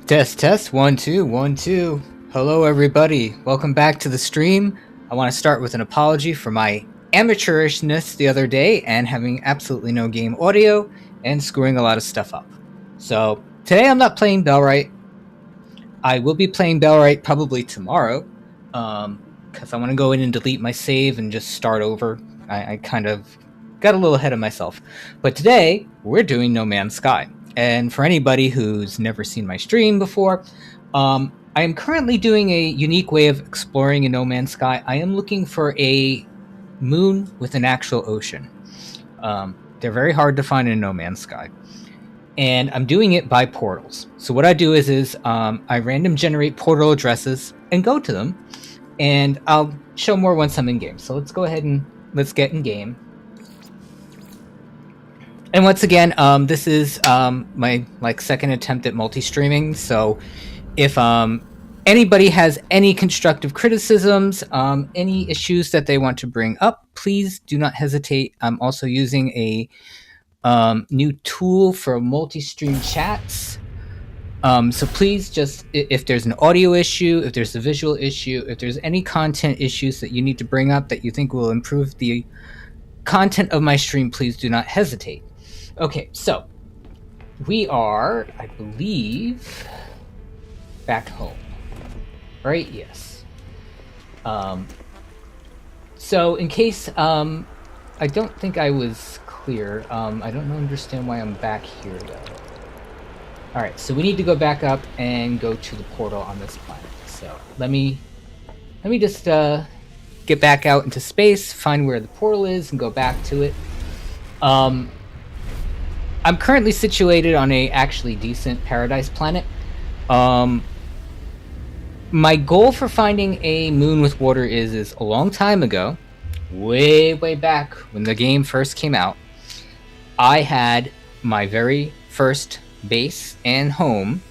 Test, test, 1 2 1 2. Hello, everybody. Welcome back to the stream. I want to start with an apology for my amateurishness the other day and having absolutely no game audio and screwing a lot of stuff up. So, today I'm not playing Bellwright. I will be playing Bellwright probably tomorrow because I want to go in and delete my save and just start over. I kind of got a little ahead of myself. But today, we're doing No Man's Sky. And for anybody who's never seen my stream before, I am currently doing a unique way of exploring in No Man's Sky. I am looking for a moon with an actual ocean. They're very hard to find in No Man's Sky. And I'm doing it by portals. So what I do is I random generate portal addresses and go to them. And I'll show more once I'm in game. So let's go ahead and let's get in game. And once again, this is my second attempt at multi-streaming. So if anybody has any constructive criticisms, any issues that they want to bring up, please do not hesitate. I'm also using a new tool for multi-stream chats. So please just, if there's an audio issue, if there's a visual issue, if there's any content issues that you need to bring up that you think will improve the content of my stream, please do not hesitate. Okay, so we are, I believe, back home, right? Yes. So in case I don't think I was clear, I don't understand why I'm back here though. All right, so we need to go back up and go to the portal on this planet. So let me just get back out into space, find where the portal is, and go back to it. I'm currently situated on a actually decent paradise planet. My goal for finding a moon with water is a long time ago, way back when the game first came out, I had my very first base and home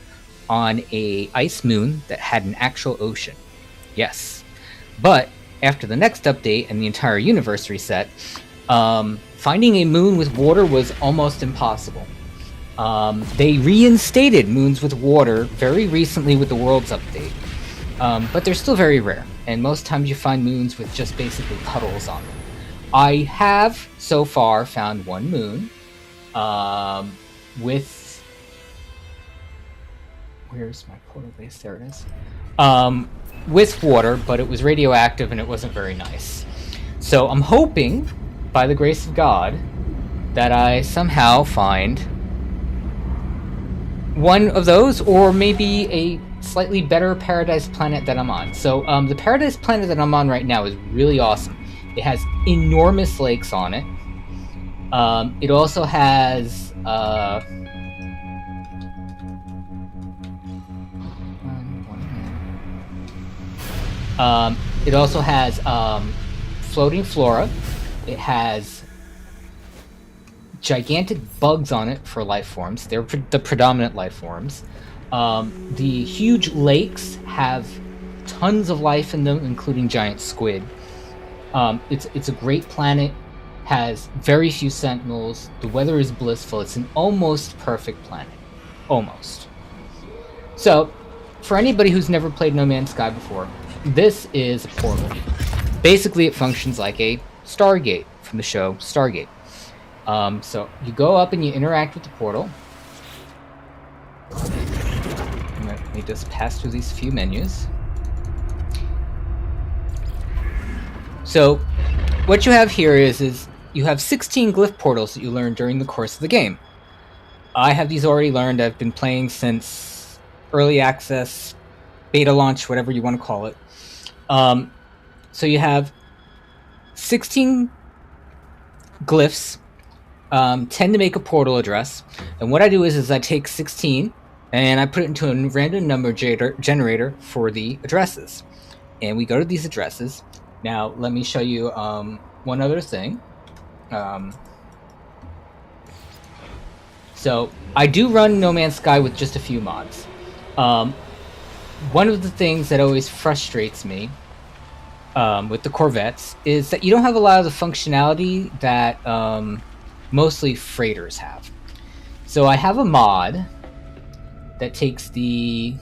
on a ice moon that had an actual ocean. Yes. But after the next update and the entire universe reset, finding a moon with water was almost impossible. They reinstated moons with water very recently with the Worlds update, but they're still very rare, and most times you find moons with just basically puddles on them. I have so far found one moon with... Where's my portal base? There it is. With water, but it was radioactive and it wasn't very nice. So I'm hoping, by the grace of God, that I somehow find one of those, or maybe a slightly better paradise planet that I'm on. So the paradise planet that I'm on right now is really awesome. It has enormous lakes on it. It also has floating flora. It has gigantic bugs on it for life forms. They're the predominant life forms. The huge lakes have tons of life in them, including giant squid. It's a great planet, has very few sentinels. The weather is blissful. It's an almost perfect planet. Almost. So, for anybody who's never played No Man's Sky before, this is a portal. Basically, it functions like a Stargate from the show Stargate. So you go up and you interact with the portal. Let me just pass through these few menus. So what you have here is you have 16 glyph portals that you learn during the course of the game. I have these already learned. I've been playing since early access, beta launch, whatever you want to call it. So you have 16 glyphs, 10 to make a portal address. And what I do is I take 16 and I put it into a random number generator for the addresses. And we go to these addresses. Now, let me show you one other thing. So I do run No Man's Sky with just a few mods. One of the things that always frustrates me with the Corvettes is that you don't have a lot of the functionality that mostly freighters have. So I have a mod that takes the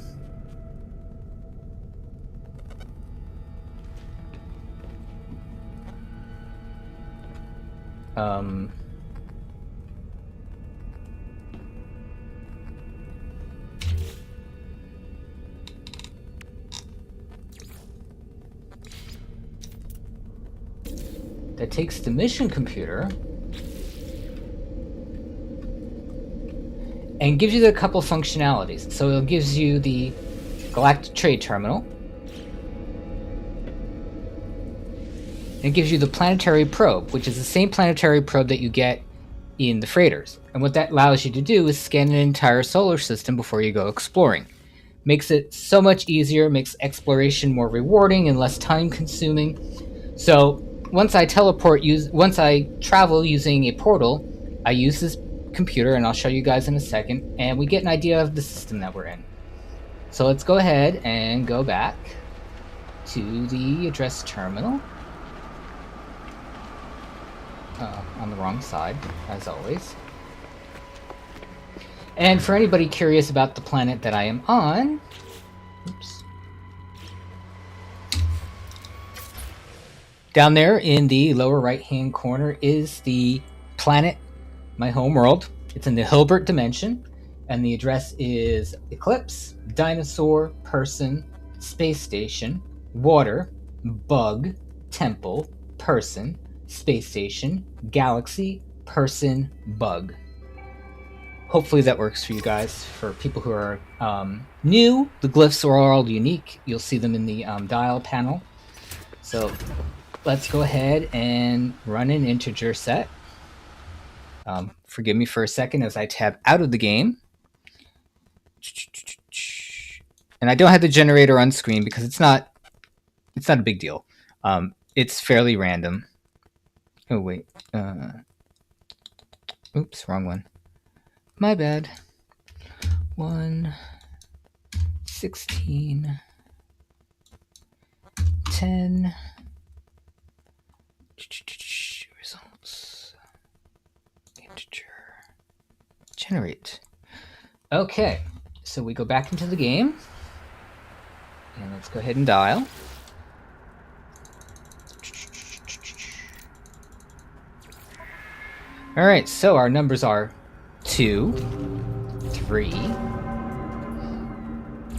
mission computer and gives you a couple functionalities. So it gives you the Galactic Trade Terminal. And it gives you the planetary probe, which is the same planetary probe that you get in the freighters. And what that allows you to do is scan an entire solar system before you go exploring. Makes it so much easier, makes exploration more rewarding and less time consuming. So once I travel using a portal, I use this computer, and I'll show you guys in a second, and we get an idea of the system that we're in. So let's go ahead and go back to the address terminal. On the wrong side, as always. And for anybody curious about the planet that I am on, oops. Down there in the lower right-hand corner is the planet, my home world. It's in the Hilbert dimension, and the address is Eclipse, Dinosaur, Person, Space Station, Water, Bug, Temple, Person, Space Station, Galaxy, Person, Bug. Hopefully that works for you guys. For people who are new, the glyphs are all unique. You'll see them in the dial panel. So let's go ahead and run an integer set. Forgive me for a second as I tab out of the game. And I don't have the generator on screen because it's not a big deal. It's fairly random. Oh, wait. Oops, wrong one. My bad. 1, 16, 10. Results. Integer. Generate. Okay, so we go back into the game. And let's go ahead and dial. All right, so our numbers are 2, 3,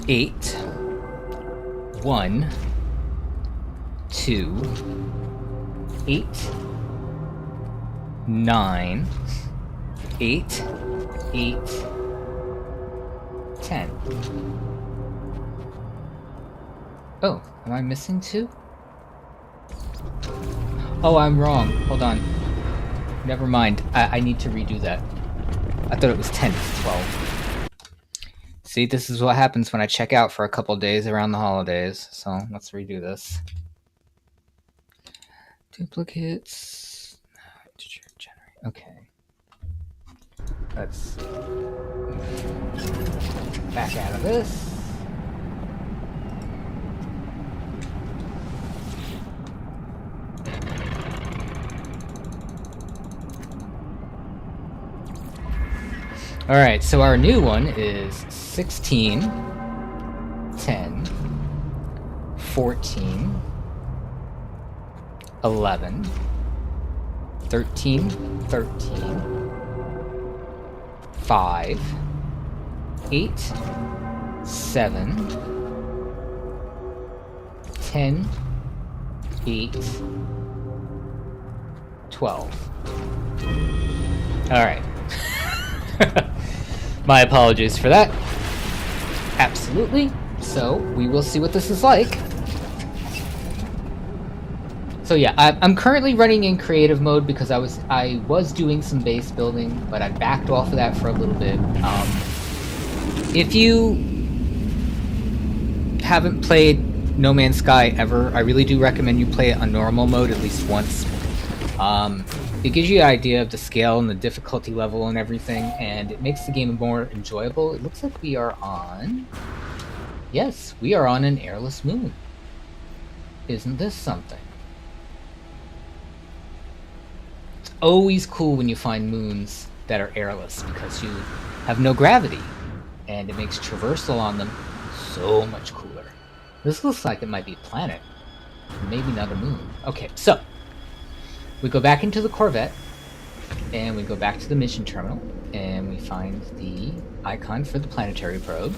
8, 1, 2, 8, 9, 8, 8, 10. Oh, am I missing 2? Oh, I'm wrong. Hold on. Never mind. I need to redo that. I thought it was 10 to 12. See, this is what happens when I check out for a couple days around the holidays. So let's redo this. Duplicates. Generate. Okay. Let's back out of this. Alright, so our new one is 16, 10, 14, 11, 13, 13, 5, 8, 7, 10, 8, 12. Alright. My apologies for that. Absolutely. So we will see what this is like. So yeah, I'm currently running in creative mode because I was doing some base building, but I backed off of that for a little bit. If you haven't played No Man's Sky ever, I really do recommend you play it on normal mode at least once. It gives you an idea of the scale and the difficulty level and everything, and it makes the game more enjoyable. It looks like we are on... Yes, we are on an airless moon. Isn't this something? It's always cool when you find moons that are airless because you have no gravity. and it makes traversal on them so much cooler. This looks like it might be a planet, maybe not a moon. Okay, so we go back into the Corvette, and we go back to the mission terminal, and we find the icon for the planetary probe.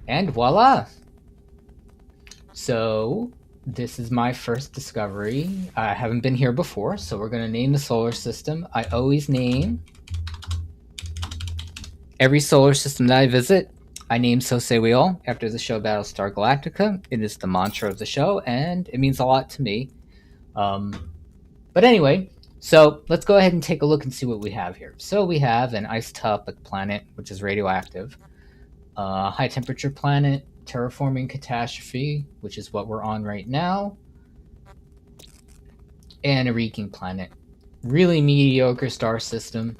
And voila! So, this is my first discovery. I haven't been here before, so we're going to name the solar system. I always name every solar system that I visit. I name So Say We All after the show Battlestar Galactica. It is the mantra of the show, and it means a lot to me. But anyway, so let's go ahead and take a look and see what we have here. So we have an isotopic planet, which is radioactive, high temperature planet, terraforming catastrophe, which is what we're on right now, and a reeking planet. Really mediocre star system.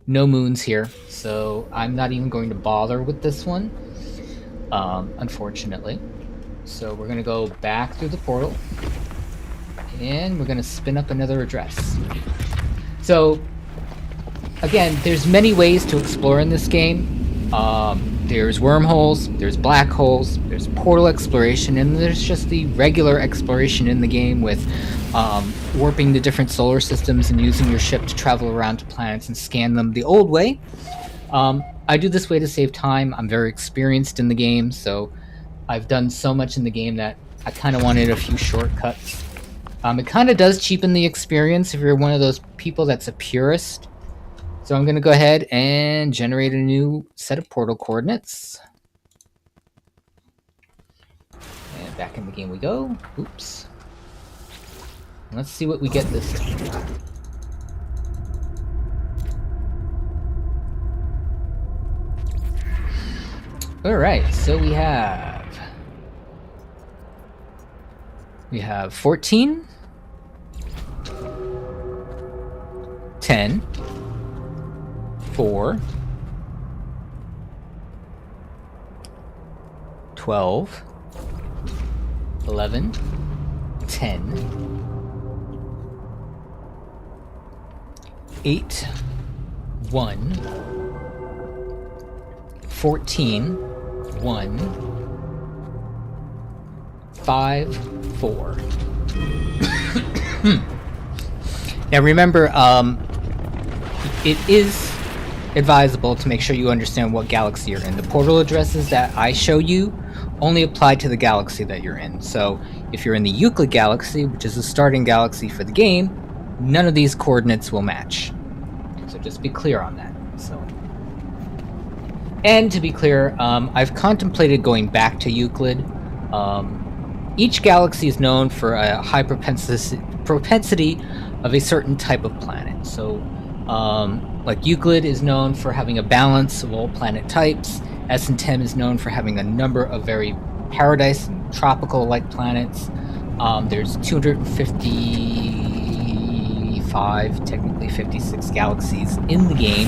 No moons here, so I'm not even going to bother with this one, unfortunately. So we're going to go back through the portal, and we're going to spin up another address. So, again, there's many ways to explore in this game. There's wormholes, there's black holes, there's portal exploration, and there's just the regular exploration in the game with warping the different solar systems and using your ship to travel around to planets and scan them the old way. I do this way to save time. I'm very experienced in the game, so I've done so much in the game that I kind of wanted a few shortcuts. It kind of does cheapen the experience if you're one of those people that's a purist. So I'm going to go ahead and generate a new set of portal coordinates. And back in the game we go. Oops. Let's see what we get this time. Alright, so we have 14, 10, 4, 12, 11, 10, 8, 1, 14, 1, 5, 4. Now remember, it is advisable to make sure you understand what galaxy you're in. The portal addresses that I show you only apply to the galaxy that you're in. So if you're in the Euclid galaxy, which is the starting galaxy for the game, none of these coordinates will match. So just be clear on that. And to be clear, I've contemplated going back to Euclid. Each galaxy is known for a high propensity of a certain type of planet. So, like Euclid is known for having a balance of all planet types. S&10 is known for having a number of very paradise and tropical-like planets. There's 255, technically 56 galaxies in the game,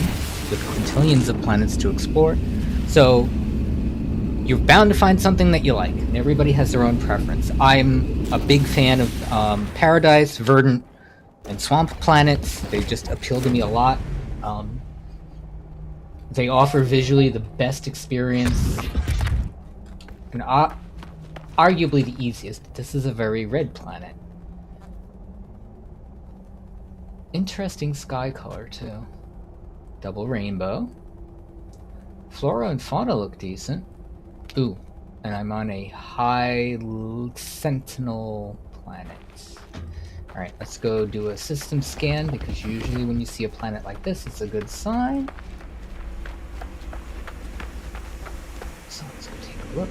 with quintillions of planets to explore. So you're bound to find something that you like, and everybody has their own preference. I'm a big fan of paradise, verdant, and swamp planets. They just appeal to me a lot. They offer visually the best experience, and arguably the easiest. This is a very red planet. Interesting sky color, too. Double rainbow. Flora and fauna look decent. Ooh, and I'm on a high sentinel planet. Alright, let's go do a system scan, because usually when you see a planet like this, it's a good sign. So let's go take a look.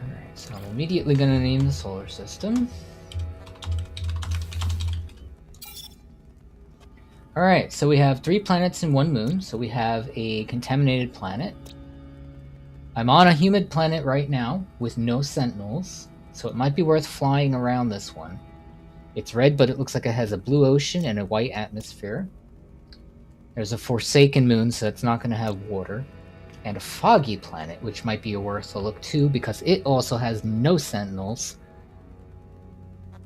Alright, so I'm immediately going to name the solar system. Alright, so we have 3 planets and 1 moon, so we have a contaminated planet. I'm on a humid planet right now with no sentinels, so it might be worth flying around this one. It's red, but it looks like it has a blue ocean and a white atmosphere. There's a forsaken moon, so it's not going to have water. And a foggy planet, which might be worth a look too, because it also has no sentinels.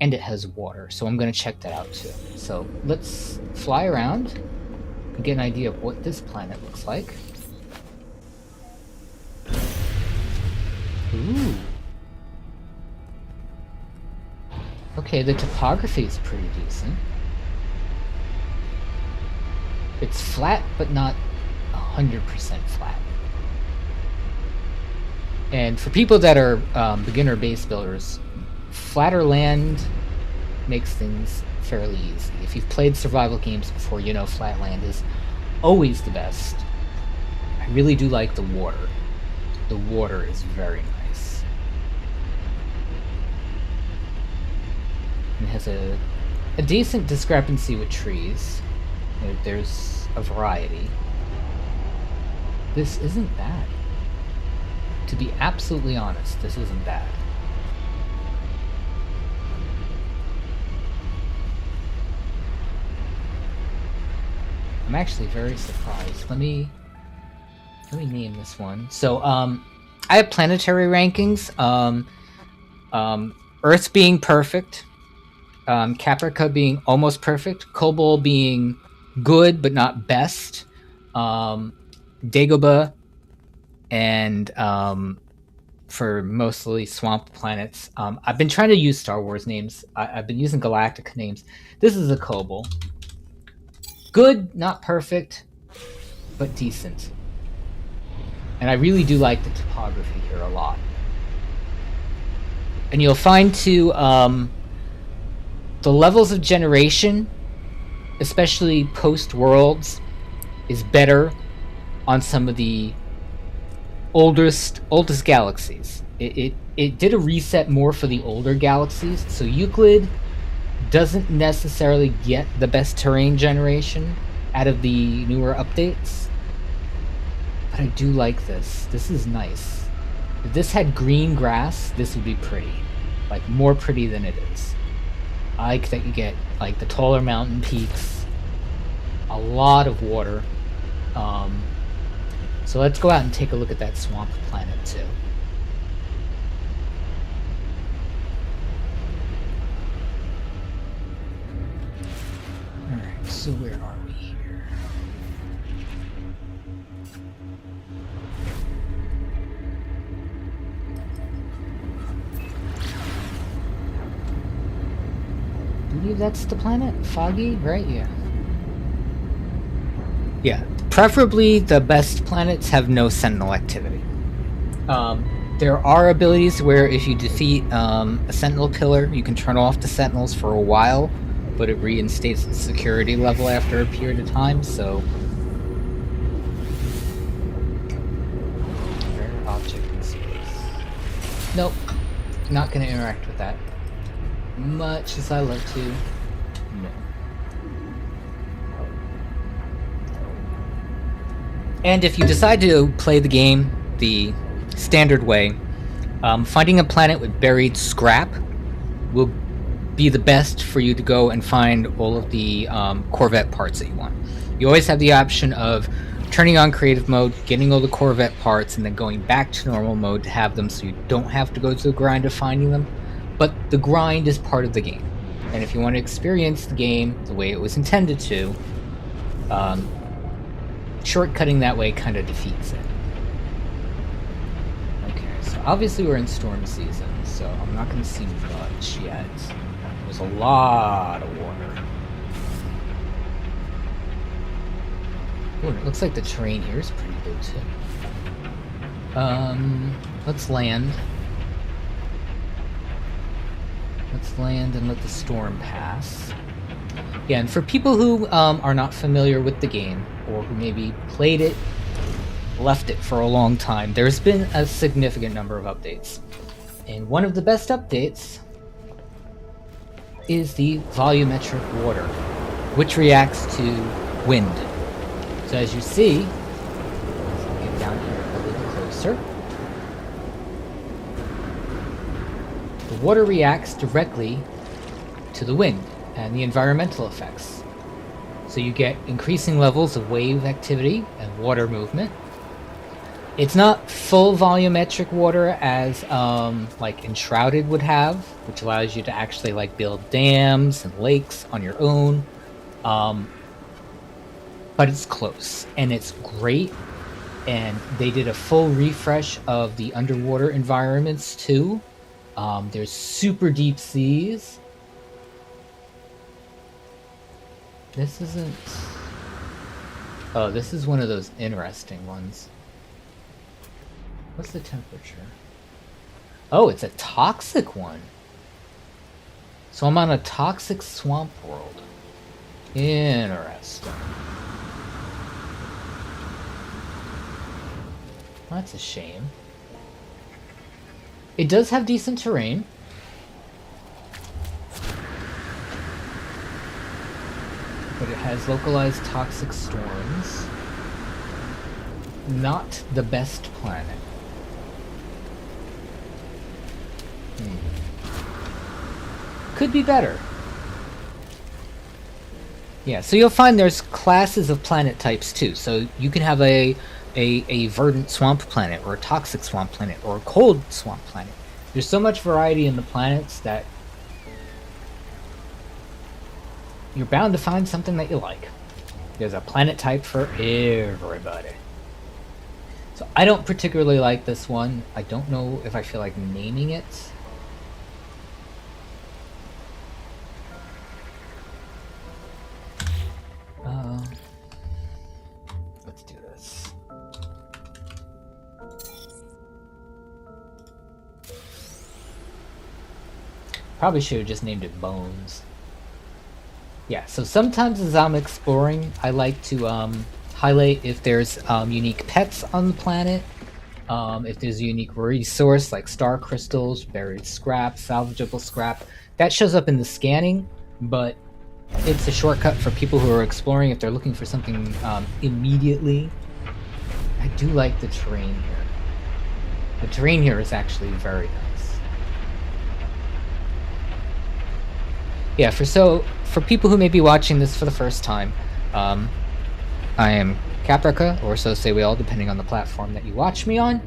and it has water, so I'm going to check that out too. So let's fly around and get an idea of what this planet looks like. Ooh. Okay, the topography is pretty decent. It's flat, but not 100% flat. And for people that are beginner base builders, flatter land makes things fairly easy. If you've played survival games before, you know flat land is always the best. I really do like the water. The water is very nice. It has a decent discrepancy with trees. There's a variety. This isn't bad. To be absolutely honest, this isn't bad. I'm actually very surprised. Let me name this one. So I have planetary rankings. Earth being perfect, Caprica being almost perfect, Cobol being good but not best, Dagobah, and for mostly swamp planets. I've been trying to use Star Wars names. I've been using Galactica names. This is a Cobol. Good, not perfect, but decent. And I really do like the topography here a lot. And you'll find too, the levels of generation, especially post-worlds, is better on some of the oldest galaxies. It did a reset more for the older galaxies, so Euclid doesn't necessarily get the best terrain generation out of the newer updates. But I do like this. This is nice. If this had green grass, this would be pretty. Like, more pretty than it is. I like that you get, like, the taller mountain peaks, a lot of water. So let's go out and take a look at that swamp planet, too. Alright, so where are we here? I believe that's the planet? Foggy, right? Yeah. Yeah. Preferably, the best planets have no sentinel activity. There are abilities where if you defeat a sentinel killer, you can turn off the sentinels for a while, but it reinstates the security level after a period of time, so... Rare object in space. Nope. Not gonna interact with that. Much as I love to. No. And if you decide to play the game the standard way, finding a planet with buried scrap will be the best for you to go and find all of the Corvette parts that you want. You always have the option of turning on creative mode, getting all the Corvette parts, and then going back to normal mode to have them so you don't have to go through the grind of finding them. But the grind is part of the game. And if you want to experience the game the way it was intended to, shortcutting that way kind of defeats it. Okay, so obviously we're in storm season, so I'm not going to see much yet. There's a lot of water. Ooh, it looks like the terrain here is pretty good too. Let's land. Let's land and let the storm pass. Yeah, and for people who are not familiar with the game, or who maybe played it, left it for a long time, there's been a significant number of updates. And one of the best updates is the volumetric water, which reacts to wind. So as you see, let's get down here a little closer. The water reacts directly to the wind and the environmental effects. So you get increasing levels of wave activity and water movement. It's not full volumetric water as like Enshrouded would have, which allows you to actually like build dams and lakes on your own. But it's close and it's great. And they did a full refresh of the underwater environments too. There's super deep seas. This isn't... Oh, this is one of those interesting ones. What's the temperature? Oh, it's a toxic one. So I'm on a toxic swamp world. Interesting. Well, that's a shame. It does have decent terrain. But it has localized toxic storms. Not the best planet. Could be better. Yeah, so you'll find there's classes of planet types too. So you can have a verdant swamp planet, or a toxic swamp planet, or a cold swamp planet. There's so much variety in the planets that you're bound to find something that you like. There's a planet type for everybody. So I don't particularly like this one. I don't know if I feel like naming it. Let's do this. Probably should have just named it Bones. Yeah, so sometimes as I'm exploring, I like to highlight if there's unique pets on the planet, if there's a unique resource like star crystals, buried scrap, salvageable scrap. That shows up in the scanning, but it's a shortcut for people who are exploring if they're looking for something immediately. I do like the terrain here. The terrain here is actually very nice. Yeah, for people who may be watching this for the first time, I am Caprica, or so say we all, depending on the platform that you watch me on.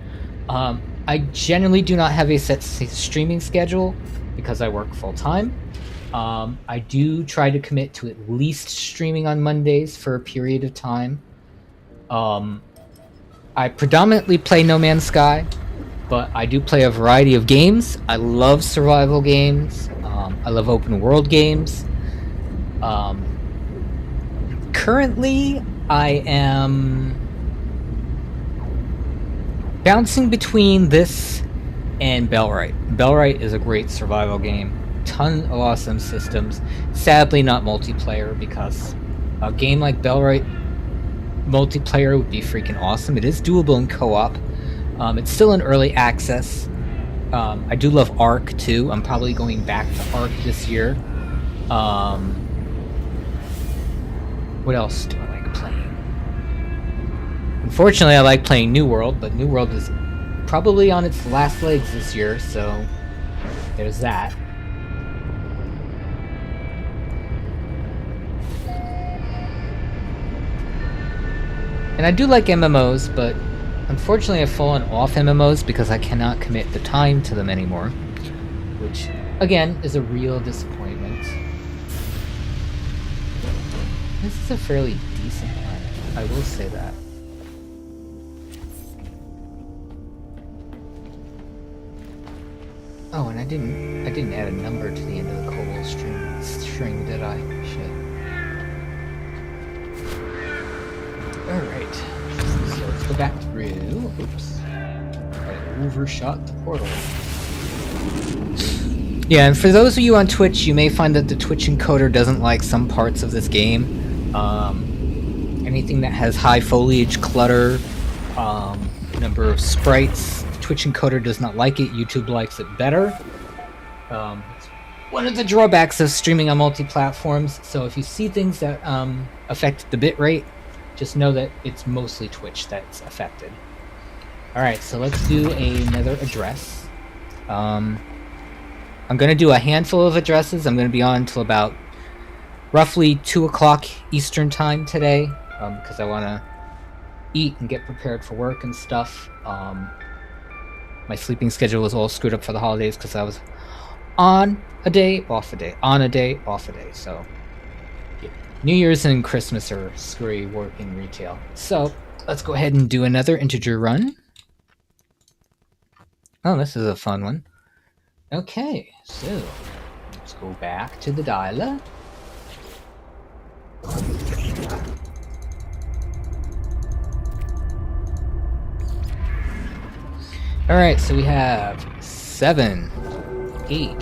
I generally do not have a set streaming schedule because I work full-time. I do try to commit to at least streaming on Mondays for a period of time. I predominantly play No Man's Sky, but I do play a variety of games. I love survival games. I love open world games. Currently, I am bouncing between this and Bellwright. Bellwright is a great survival game. Ton of awesome systems. Sadly, not multiplayer, because a game like Bellwright multiplayer would be freaking awesome. It is doable in co-op. It's still in early access. I do love Ark too. I'm probably going back to Ark this year. What else do I like playing? Unfortunately, I like playing New World, but New World is probably on its last legs this year, so there's that. And I do like MMOs, but unfortunately I've fallen off MMOs because I cannot commit the time to them anymore, which, again, is a real disappointment. This is a fairly decent planet, I will say that. Oh, and I didn't add a number to the end of the cobalt string, did I? Shit. Alright, so let's go back through. Oops. I overshot the portal. Yeah, and for those of you on Twitch, you may find that the Twitch encoder doesn't like some parts of this game. Anything that has high foliage clutter, number of sprites, the Twitch encoder does not like it. YouTube likes it better. It's one of the drawbacks of streaming on multi-platforms, so if you see things that affect the bitrate, just know that it's mostly Twitch that's affected. Alright, so let's do another address. I'm going to do a handful of addresses. I'm going to be on until about roughly 2 o'clock Eastern time today, because I want to eat and get prepared for work and stuff. My sleeping schedule was all screwed up for the holidays because I was on a day, off a day, on a day, off a day. So yeah. New Year's and Christmas are screwy work in retail. So let's go ahead and do another integer run. Oh, this is a fun one. Okay, so let's go back to the dialer. Alright, so we have 7, 8,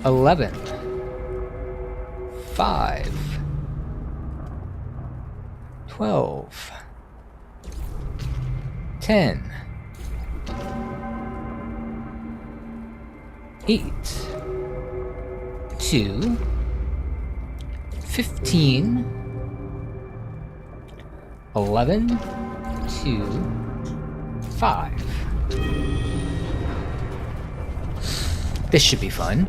11, 5, 12, 10, 8, 2, 15, 11, 2, 5. This should be fun.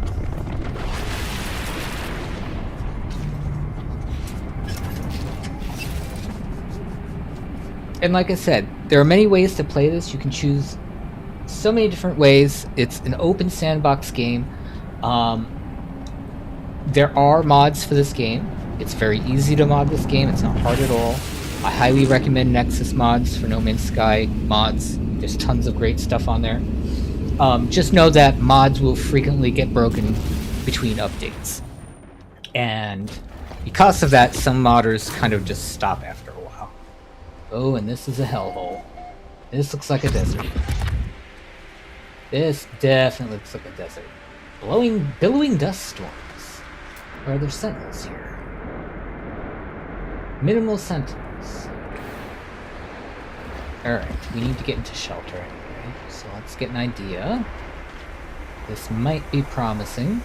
And like I said, there are many ways to play this. You can choose so many different ways. It's an open sandbox game. There are mods for this game. It's very easy to mod this game. It's not hard at all. I highly recommend Nexus mods for No Man's Sky mods. There's tons of great stuff on there. Just know that mods will frequently get broken between updates. And because of that, some modders kind of just stop after a while. Oh, and this is a hellhole. This looks like a desert. This definitely looks like a desert. Billowing dust storms. Are there sentinels here? Minimal sentinels. Alright, we need to get into shelter anyway, so let's get an idea. This might be promising.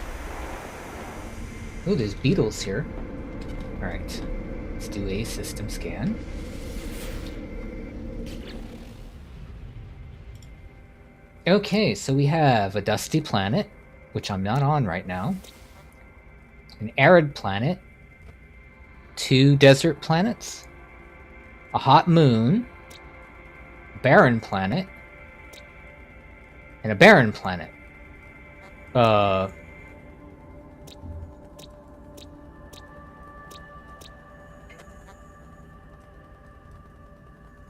Oh, there's beetles here. Alright, let's do a system scan. Okay, so we have a dusty planet, which I'm not on right now. An arid planet. 2 desert planets. A hot moon. A barren planet. And a barren planet.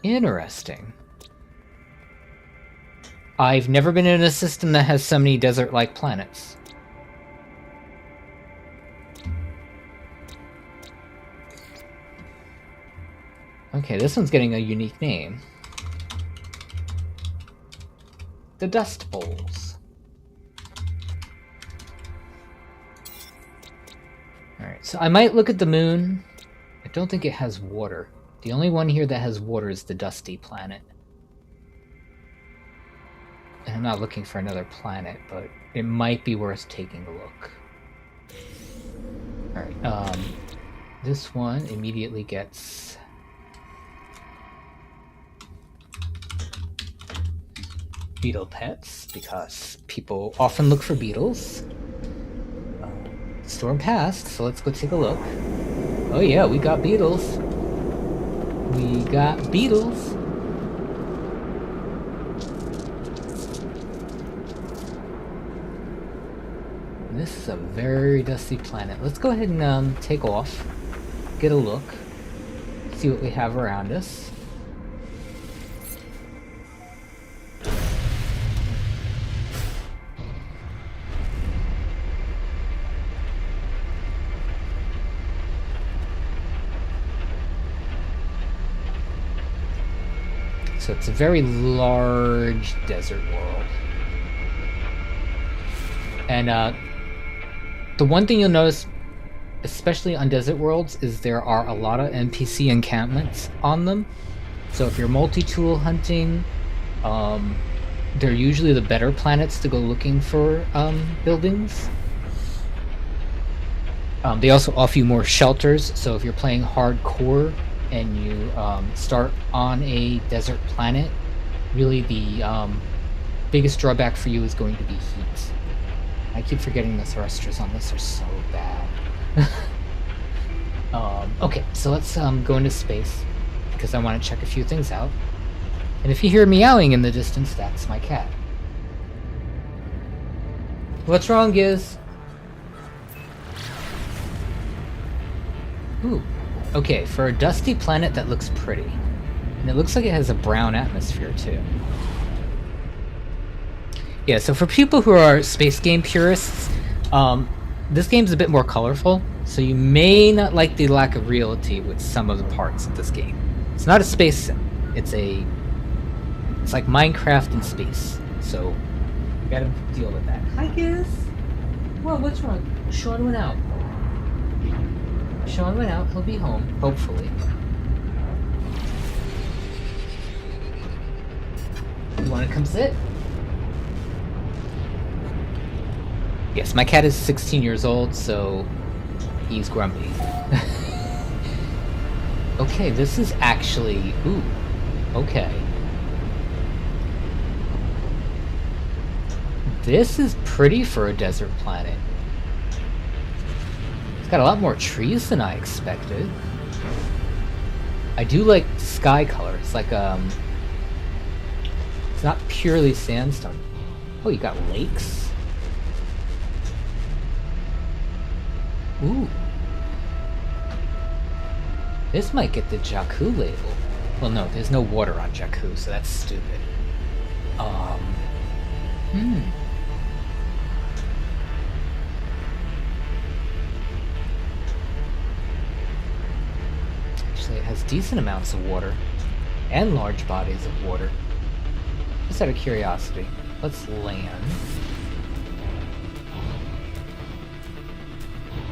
Interesting. I've never been in a system that has so many desert-like planets. Okay, this one's getting a unique name. The Dust Bowls. Alright, so I might look at the moon. I don't think it has water. The only one here that has water is the Dusty planet. And I'm not looking for another planet, but it might be worth taking a look. Alright, this one immediately gets... beetle pets, because people often look for beetles. The storm passed, so let's go take a look. Oh yeah, we got beetles. We got beetles. This is a very dusty planet. Let's go ahead and take off, get a look, see what we have around us. So it's a very large desert world. And the one thing you'll notice, especially on desert worlds, is there are a lot of NPC encampments on them. So if you're multi-tool hunting, they're usually the better planets to go looking for buildings. They also offer you more shelters, so if you're playing hardcore and you start on a desert planet, really the biggest drawback for you is going to be heat. I keep forgetting the thrusters on this are so bad. Okay, so let's go into space, because I want to check a few things out. And if you hear meowing in the distance, that's my cat. What's wrong, Giz? Ooh. Okay, for a dusty planet that looks pretty. And it looks like it has a brown atmosphere, too. Yeah, so for people who are space game purists, this game's a bit more colorful, so you may not like the lack of reality with some of the parts of this game. It's not a space sim. It's like Minecraft in space, so you gotta deal with that. Hi, Giz. Whoa, what's wrong? Sean went out. Sean went out. He'll be home, hopefully. You wanna come sit? Yes, my cat is 16 years old, so he's grumpy. Okay, this is actually... Ooh, okay. This is pretty for a desert planet. It's got a lot more trees than I expected. I do like the sky color. It's like, it's not purely sandstone. Oh, you got lakes? Ooh. This might get the Jakku label. Well, no, there's no water on Jakku, so that's stupid. Actually, it has decent amounts of water. And large bodies of water. Just out of curiosity. Let's land.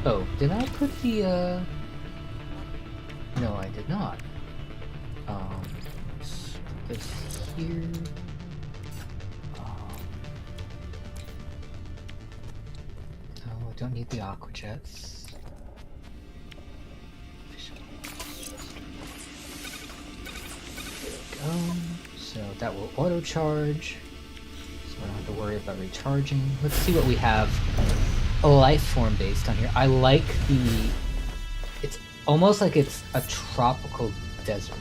Oh, did I put the, No, I did not. Let's put this here. No, I don't need the aqua jets. There we go. So that will auto charge. So I don't have to worry about recharging. Let's see what we have. A life form based on here. I like the... It's almost like it's a tropical desert,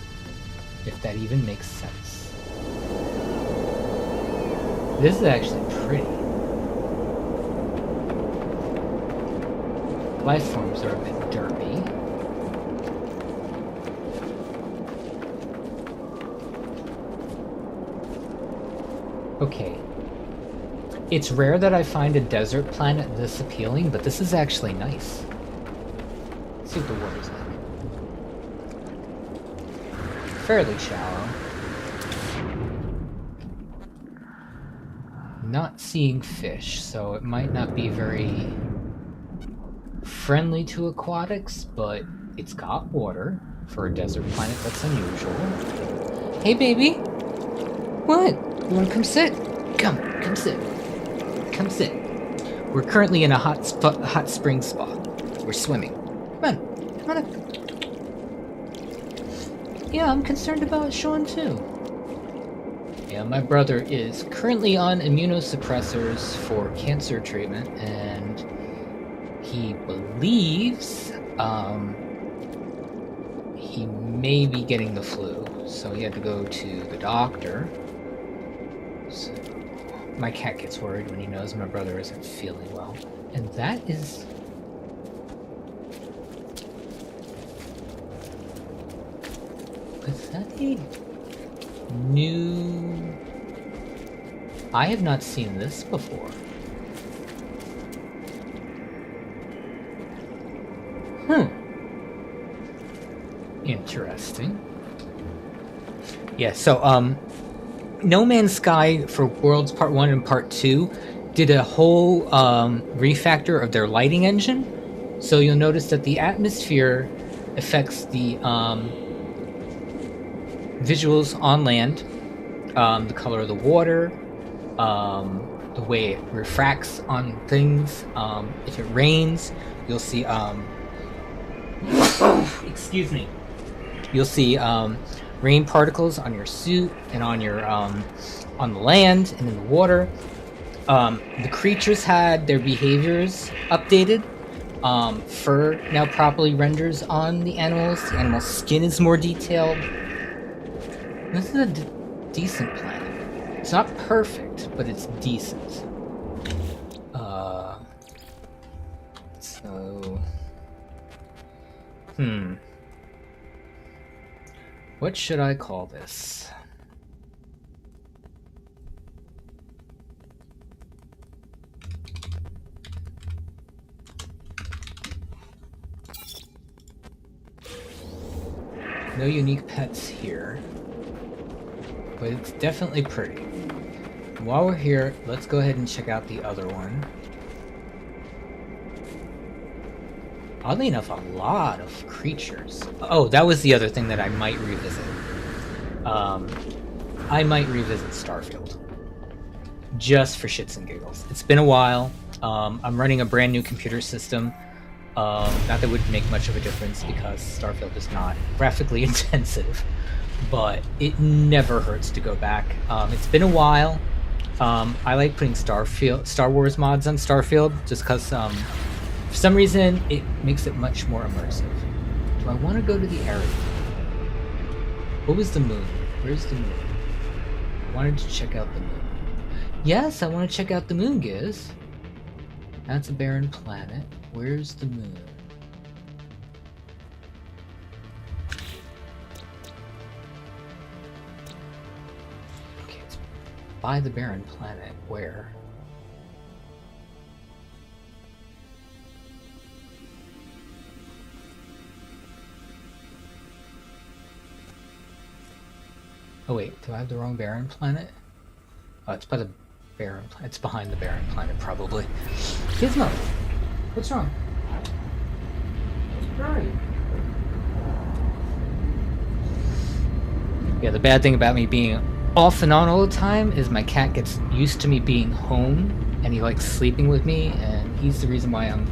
if that even makes sense. This is actually pretty. Life forms are a bit derpy. Okay. It's rare that I find a desert planet this appealing, but this is actually nice. Let's see what the water's like. Fairly shallow. Not seeing fish, so it might not be very friendly to aquatics, but it's got water for a desert planet. That's unusual. Hey, baby. What? You want to come sit? Come sit. Come sit. We're currently in a hot spring spot. We're swimming. Come on up. Yeah, I'm concerned about Sean too. Yeah, my brother is currently on immunosuppressors for cancer treatment, and he believes he may be getting the flu, so he had to go to the doctor. So my cat gets worried when he knows my brother isn't feeling well. And that is... Was that a new... I have not seen this before. Interesting. Yeah, so, No Man's Sky for Worlds Part 1 and Part 2 did a whole refactor of their lighting engine. So you'll notice that the atmosphere affects the visuals on land, the color of the water, the way it refracts on things. If it rains, you'll see... excuse me. You'll see rain particles on your suit and on your on the land and in the water. The creatures had their behaviors updated. Fur now properly renders on the animals. The animal's skin is more detailed. This is decent planet. It's not perfect, but it's decent. So... What should I call this? No unique pets here, but it's definitely pretty. While we're here, let's go ahead and check out the other one. Oddly enough, a lot of creatures. Oh, that was the other thing that I might revisit. I might revisit Starfield. Just for shits and giggles. It's been a while. I'm running a brand new computer system. Not that it would make much of a difference because Starfield is not graphically intensive, but it never hurts to go back. It's been a while. I like putting Star Wars mods on Starfield just because for some reason it makes it much more immersive. Do I want to go to the area? What was the moon? Where's the moon? I wanted to check out the moon. Yes, I want to check out the moon, Giz. That's a barren planet. Where's the moon? Okay, it's by the barren planet. Where? Oh wait, do I have the wrong barren planet? Oh, it's by the barren planet. It's behind the barren planet, probably. Gizmo! What's wrong? Where are you? Yeah, the bad thing about me being off and on all the time is my cat gets used to me being home, and he likes sleeping with me, and he's the reason why I'm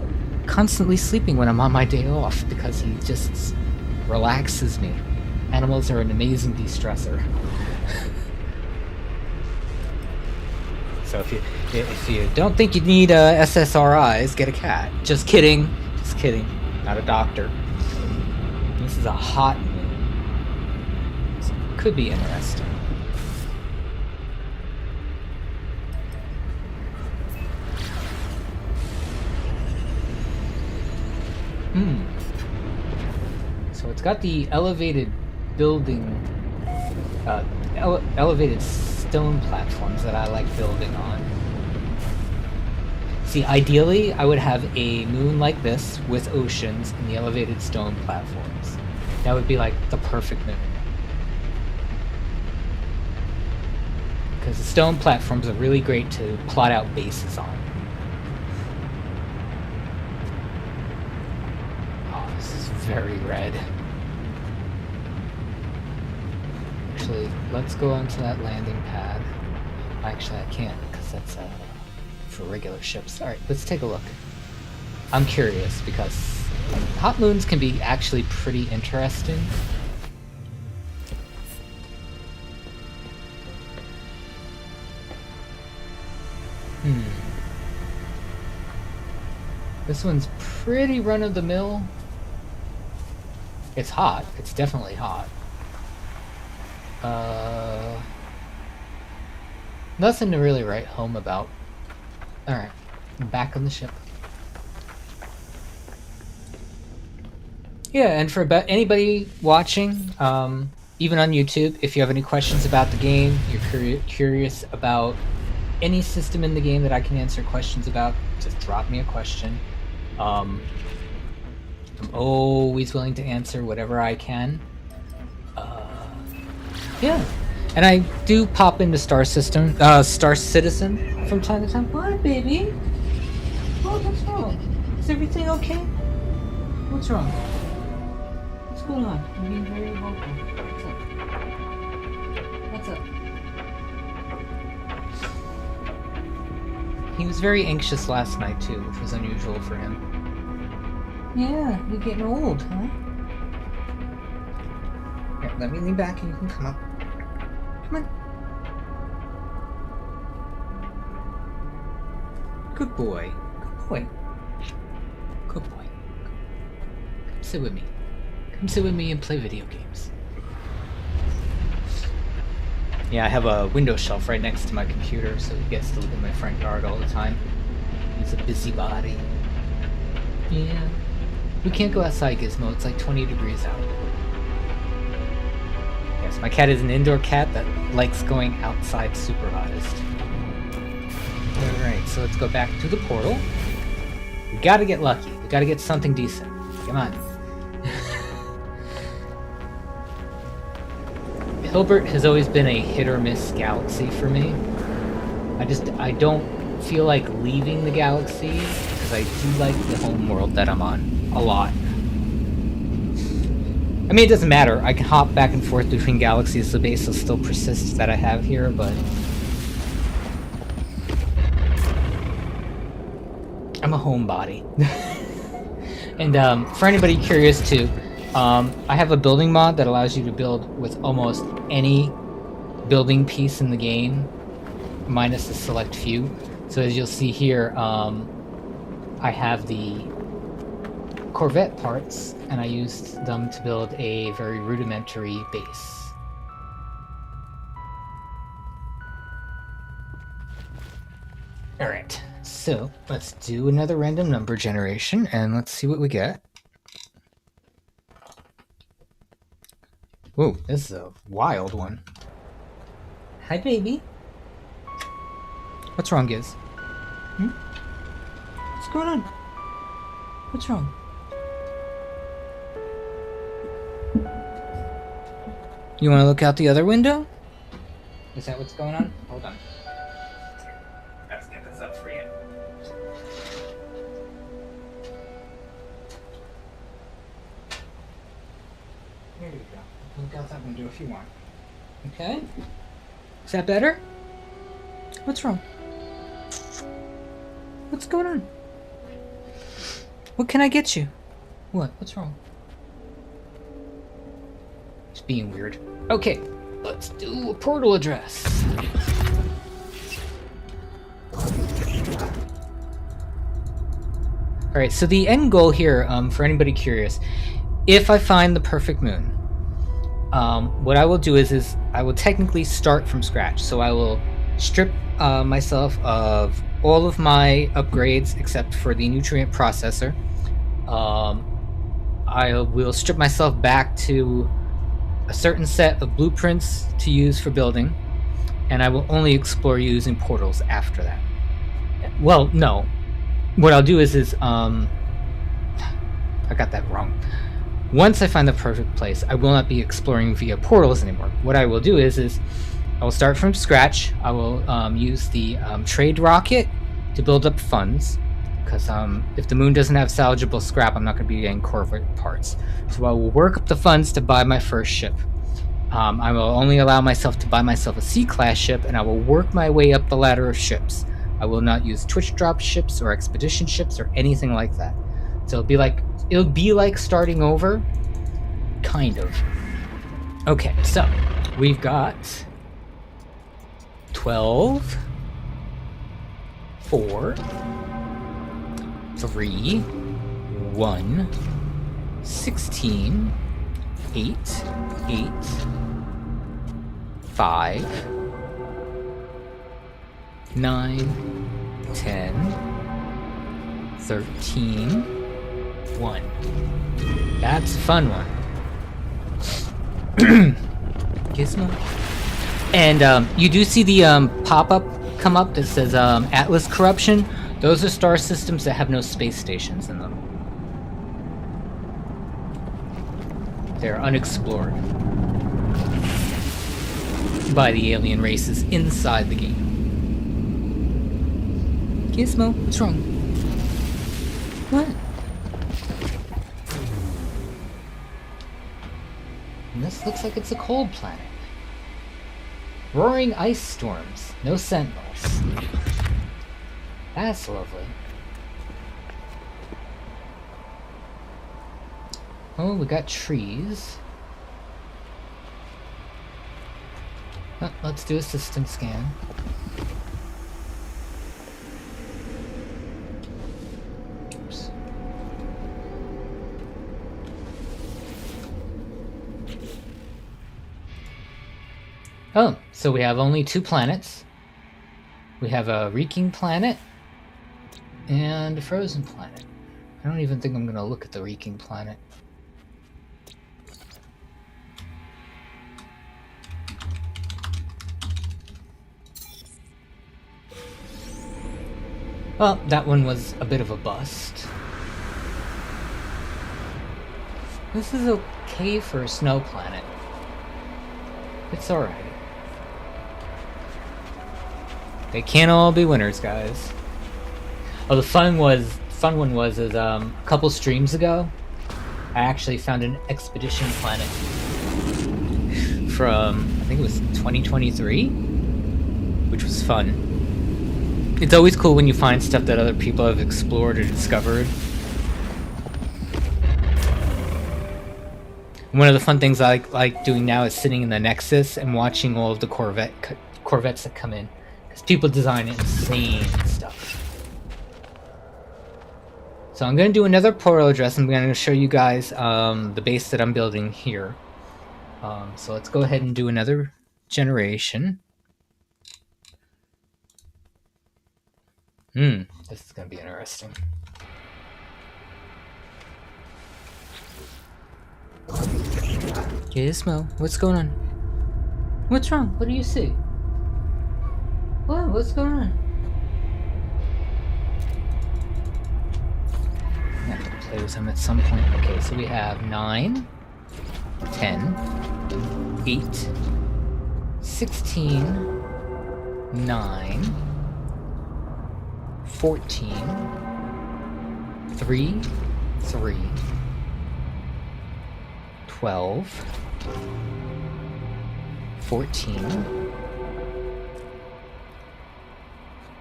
constantly sleeping when I'm on my day off, because he just relaxes me. Animals are an amazing de-stressor. So if you don't think you need SSRIs, get a cat. Just kidding. Just kidding. Not a doctor. This is a hot moon. So it could be interesting. So it's got the elevated building, elevated stone platforms that I like building on. See, ideally, I would have a moon like this with oceans and the elevated stone platforms. That would be like the perfect moon. Because the stone platforms are really great to plot out bases on. Oh, this is very red. Actually, let's go onto that landing pad. Actually, I can't because that's for regular ships. Alright, let's take a look. I'm curious because hot moons can be actually pretty interesting. This one's pretty run-of-the-mill. It's hot. It's definitely hot. Nothing to really write home about. Alright, I'm back on the ship. Yeah, and for anybody watching, even on YouTube, if you have any questions about the game, you're curious about any system in the game that I can answer questions about, just drop me a question. I'm always willing to answer whatever I can. Yeah, and I do pop into Star Citizen from time to time. What, baby? What? What's wrong? Is everything okay? What's wrong? What's going on? I'm being very vocal. What's up? He was very anxious last night too, which was unusual for him. Yeah, you're getting old, huh? Here, let me lean back and you can come up. Come on. Good boy. Good boy. Good boy. Come sit with me. Come sit with me and play video games. Yeah, I have a window shelf right next to my computer, so he gets to look at my front yard all the time. He's a busybody. Yeah. We can't go outside, Gizmo. It's like 20 degrees out. Yes, my cat is an indoor cat that likes going outside supervised. Alright, so let's go back to the portal. We gotta get lucky. We gotta get something decent. Come on. Hilbert has always been a hit-or-miss galaxy for me. I don't feel like leaving the galaxy, because I do like the home world that I'm on a lot. I mean, it doesn't matter. I can hop back and forth between galaxies. The base will still persist that I have here, but I'm a homebody. And for anybody curious too, I have a building mod that allows you to build with almost any building piece in the game, minus the select few. So as you'll see here, I have the Corvette parts, and I used them to build a very rudimentary base. Alright, so let's do another random number generation, and let's see what we get. Whoa, this is a wild one. Hi, baby. What's wrong, Giz? What's going on? What's wrong? You want to look out the other window? Is that what's going on? Hold on. Let's get this up for you. There you go. Look out that window if you want. Okay? Is that better? What's wrong? What's going on? What can I get you? What? What's wrong? It's being weird. Okay, let's do a portal address. Alright, so the end goal here, for anybody curious, if I find the perfect moon, what I will do is I will technically start from scratch. So I will strip myself of all of my upgrades except for the nutrient processor. I will strip myself back to a certain set of blueprints to use for building, and I will only explore using portals after that. Well, no. What I'll do is I got that wrong. Once I find the perfect place, I will not be exploring via portals anymore. What I will do is I will start from scratch. I will use the trade rocket to build up funds, because if the moon doesn't have salvageable scrap, I'm not going to be getting Corvette parts. So I will work up the funds to buy my first ship. I will only allow myself to buy myself a C-class ship, and I will work my way up the ladder of ships. I will not use Twitch drop ships or expedition ships or anything like that. So it'll be like starting over, kind of. Okay, so we've got 12, 4, 3, 1, 16, 8, 8, 5, 9, 10, 13, 1. That's a fun one. Gizmo. And you do see the pop-up come up that says Atlas Corruption. Those are star systems that have no space stations in them. They're unexplored by the alien races inside the game. Gizmo, what's wrong? What? And this looks like it's a cold planet. Roaring ice storms, no sentinels. That's lovely. Oh, we got trees. Let's do a system scan. Oops. Oh, so we have only 2 planets. We have a reeking planet and a frozen planet. I don't even think I'm gonna look at the reeking planet. Well, that one was a bit of a bust. This is okay for a snow planet. It's alright. They can't all be winners, guys. Oh, the fun one was a couple streams ago, I actually found an expedition planet from, I think it was 2023, which was fun. It's always cool when you find stuff that other people have explored or discovered. One of the fun things I like doing now is sitting in the Nexus and watching all of the Corvettes that come in, because people design insane stuff. So I'm going to do another portal address. I'm going to show you guys the base that I'm building here. So let's go ahead and do another generation. This is going to be interesting. Gizmo, what's going on? What's wrong? What do you see? What? What's going on? I have to play with him at some point. Okay, so we have 9, 10, 8, 16, 9, 14, 3, 3, 12, 14,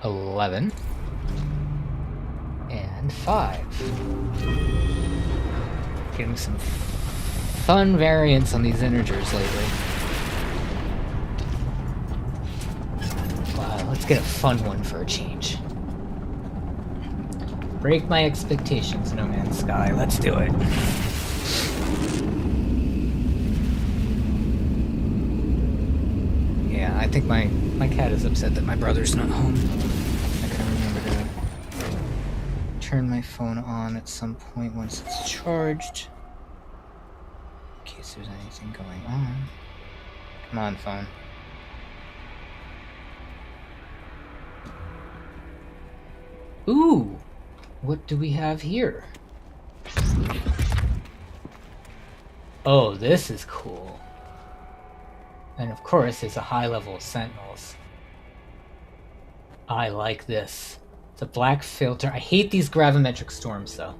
11, and 5. Getting some fun variants on these integers lately. Wow, let's get a fun one for a change. Break my expectations, No Man's Sky. Let's do it. Yeah, I think my cat is upset that my brother's not home. I gotta remember to turn my phone on at some point once it's charged, in case there's anything going on. Come on, phone. Ooh! What do we have here? Oh, this is cool. And of course, there's a high level of sentinels. I like this. It's a black filter. I hate these gravimetric storms, though.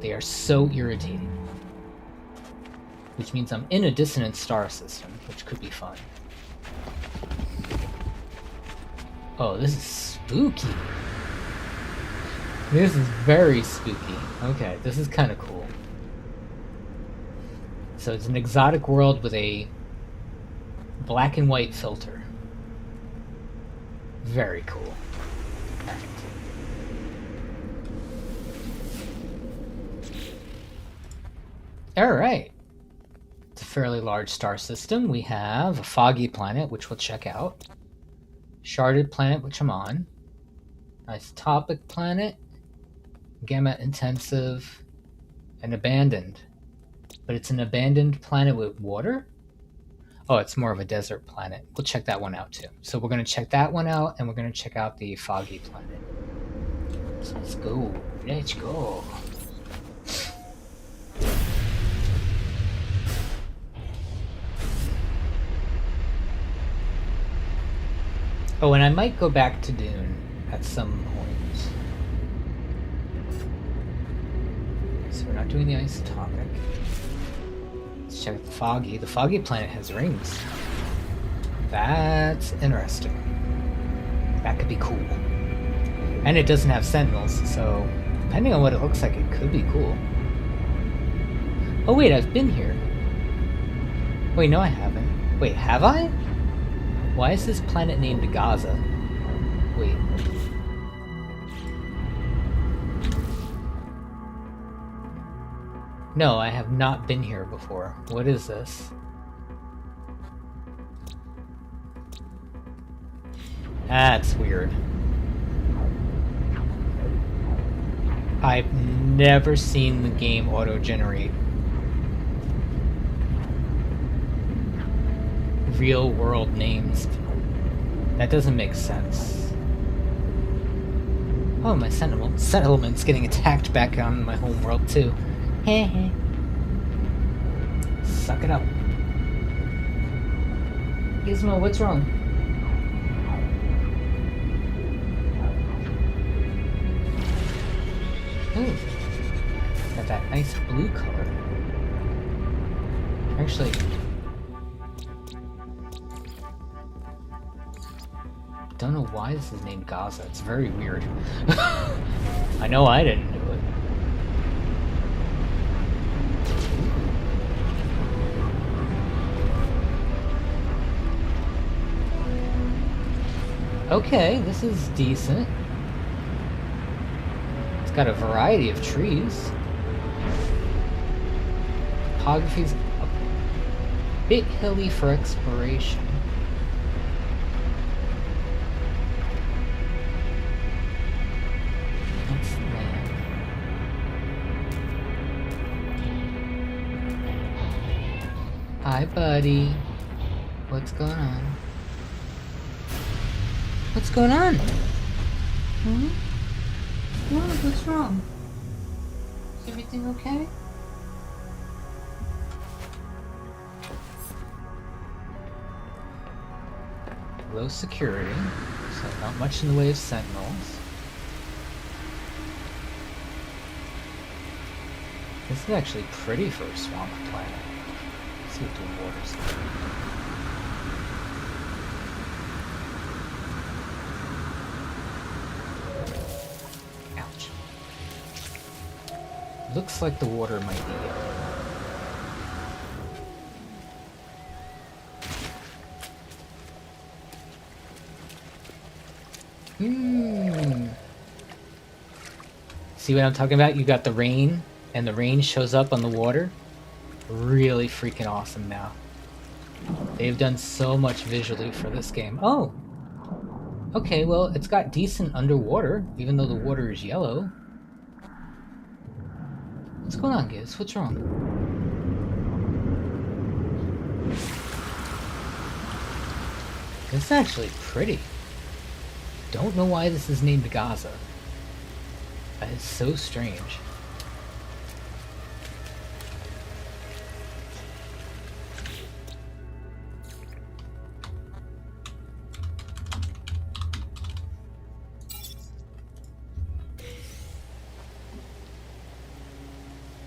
They are so irritating. Which means I'm in a dissonant star system, which could be fun. Oh, this is spooky. This is very spooky. Okay, this is kind of cool. So it's an exotic world with a black and white filter. Very cool. Alright. It's a fairly large star system. We have a foggy planet, which we'll check out. Sharded planet, which I'm on. Isotopic planet. Gamma intensive. And abandoned. But it's an abandoned planet with water? Oh, it's more of a desert planet. We'll check that one out too. So we're going to check that one out, and we're going to check out the foggy planet. So let's go. Let's go. Oh, and I might go back to Dune at some point. So we're not doing the isotopic. Let's check the foggy. The foggy planet has rings. That's interesting. That could be cool. And it doesn't have sentinels, so depending on what it looks like, it could be cool. Oh wait, I've been here. Wait, no I haven't. Wait, have I? Why is this planet named Gaza? Wait. No, I have not been here before. What is this? That's weird. I've never seen the game auto-generate real-world names. That doesn't make sense. Oh, my settlement's getting attacked back on my home world too. Heh. Suck it up. Gizmo, what's wrong? Ooh. Got that nice blue color. Actually, don't know why this is named Gaza. It's very weird. I know I didn't do it. Okay, this is decent. It's got a variety of trees. Topography's a bit hilly for exploration. What's land? Hi, buddy. What's going on? What's going on? Hmm? What? What's wrong? Is everything okay? Low security, so not much in the way of sentinels. This is actually pretty for a swamp planet. Let's see what the water's like. Looks like the water might be yellow. See what I'm talking about? You got the rain, and the rain shows up on the water. Really freaking awesome now. They've done so much visually for this game. Oh! Okay, well, it's got decent underwater, even though the water is yellow. What's going on, Giz? What's wrong? This is actually pretty. Don't know why this is named Gaza. That is so strange.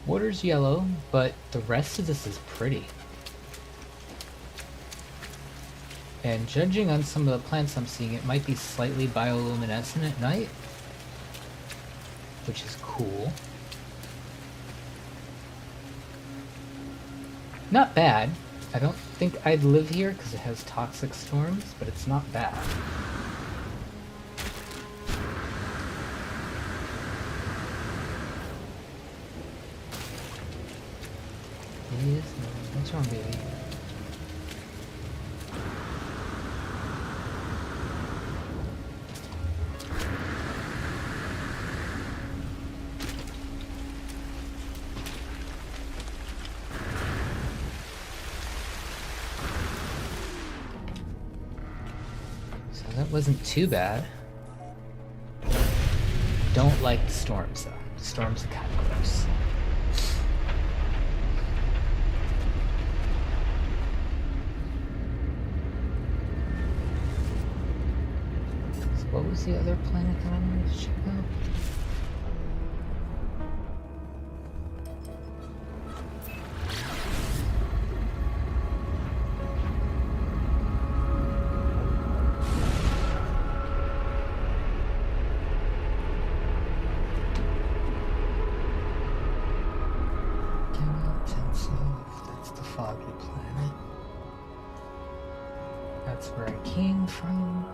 Water's yellow, but the rest of this is pretty. And judging on some of the plants I'm seeing, it might be slightly bioluminescent at night, which is cool. Not bad. I don't think I'd live here because it has toxic storms, but it's not bad. What's wrong, baby? So that wasn't too bad. Don't like the storms, though. The storms are kind of gross. What was the other planet that I wanted to check out? That's the foggy planet. That's where I came from.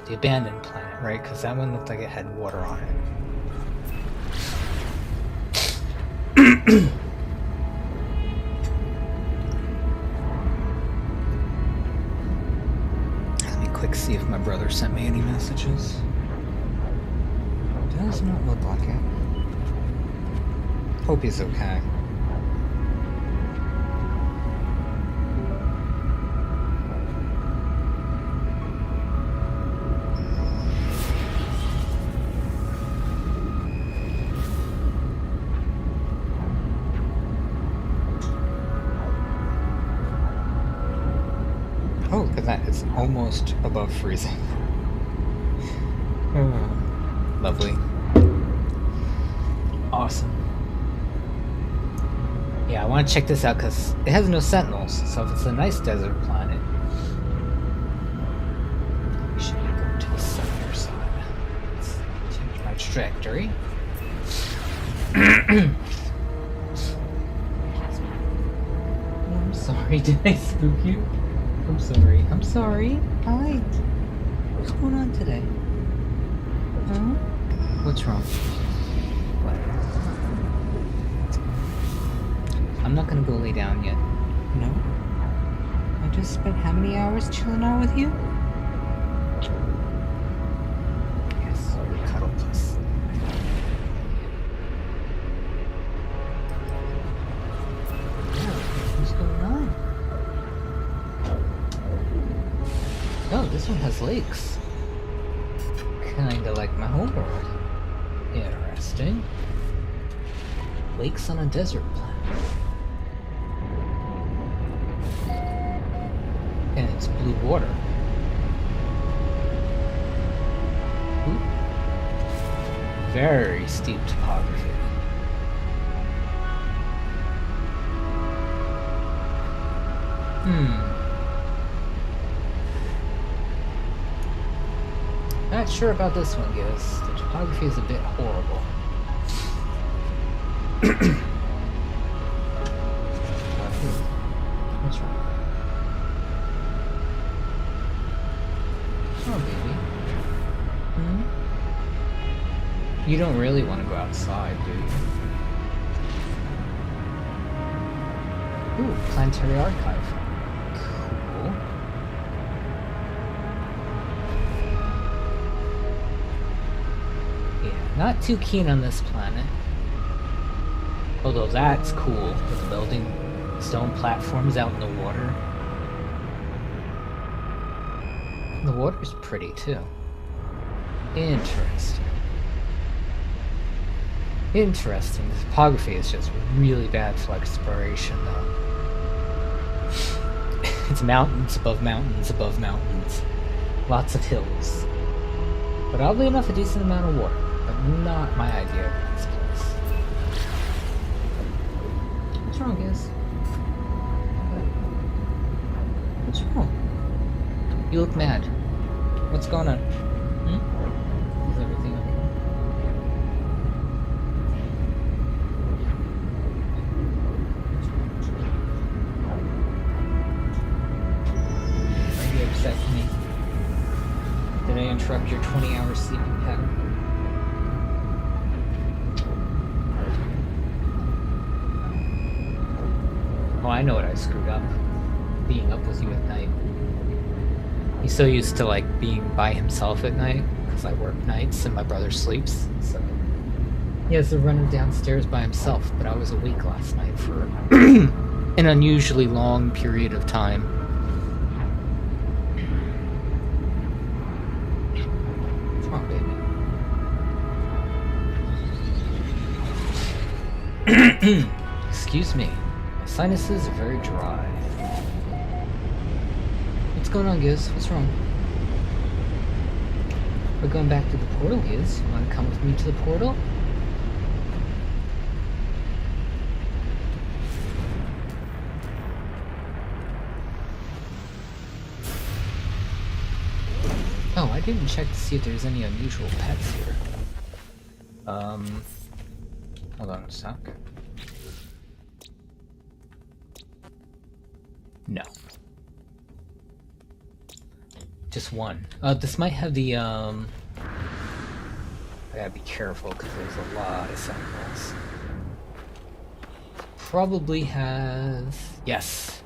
The abandoned planet, right? Because that one looked like it had water on it. brother sent me any messages. Does not look like it. Hope he's okay. Oh, look at that. It's almost above freezing. Oh, lovely. Awesome. Yeah, I want to check this out because it has no sentinels, so if it's a nice desert planet, we should be going to the sunnier side. Let's change my trajectory. I'm sorry, did I spook you? I'm sorry. I'm sorry. Hi. What's going on today? Huh? What's wrong? What? I'm not gonna go lay down yet. No? I just spent how many hours chilling out with you? Yes, cuddle puss. What's going on? Oh, this one has lakes. Kinda like my homeworld. Interesting. Lakes on a desert planet. And it's blue water. Ooh. Very steep topography. Not sure about this one, guys. The topography is a bit horrible. What's wrong? Oh, baby. You don't really want to go outside, do you? Ooh, planetary archive. Cool. Yeah, not too keen on this planet. Although that's cool, with building stone platforms out in the water. The water's pretty too. Interesting. Interesting. The topography is just really bad for exploration, though. It's mountains above mountains above mountains. Lots of hills. But oddly enough, a decent amount of water. But not my idea of this place. What's wrong, guys? What's wrong? You look mad. What's going on? Is everything okay? Are you upset with me? Did I interrupt your 20-hour sleeping pattern? Oh, I know what I screwed up. Being up with you at night. He's so used to like being by himself at night because I work nights and my brother sleeps, so he has to run downstairs by himself. But I was awake last night for an unusually long period of time. What's wrong, baby? Excuse me, my sinuses are very dry. What's going on, Giz? What's wrong? We're going back to the portal, Giz. You want to come with me to the portal? Oh, I didn't check to see if there's any unusual pets here. Hold on a sec. No. Just one. This might have the, I gotta be careful because there's a lot of sentinels. Probably has... Yes.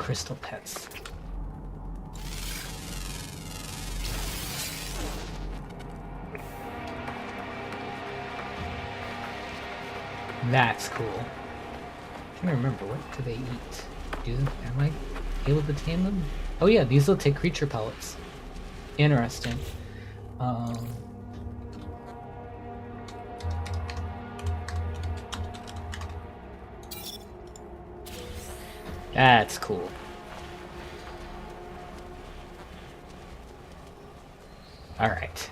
crystal pets. That's cool. I'm trying to remember, what do they eat? Am I able to tame them? Oh yeah, these will take creature pellets. Interesting. That's cool. Alright.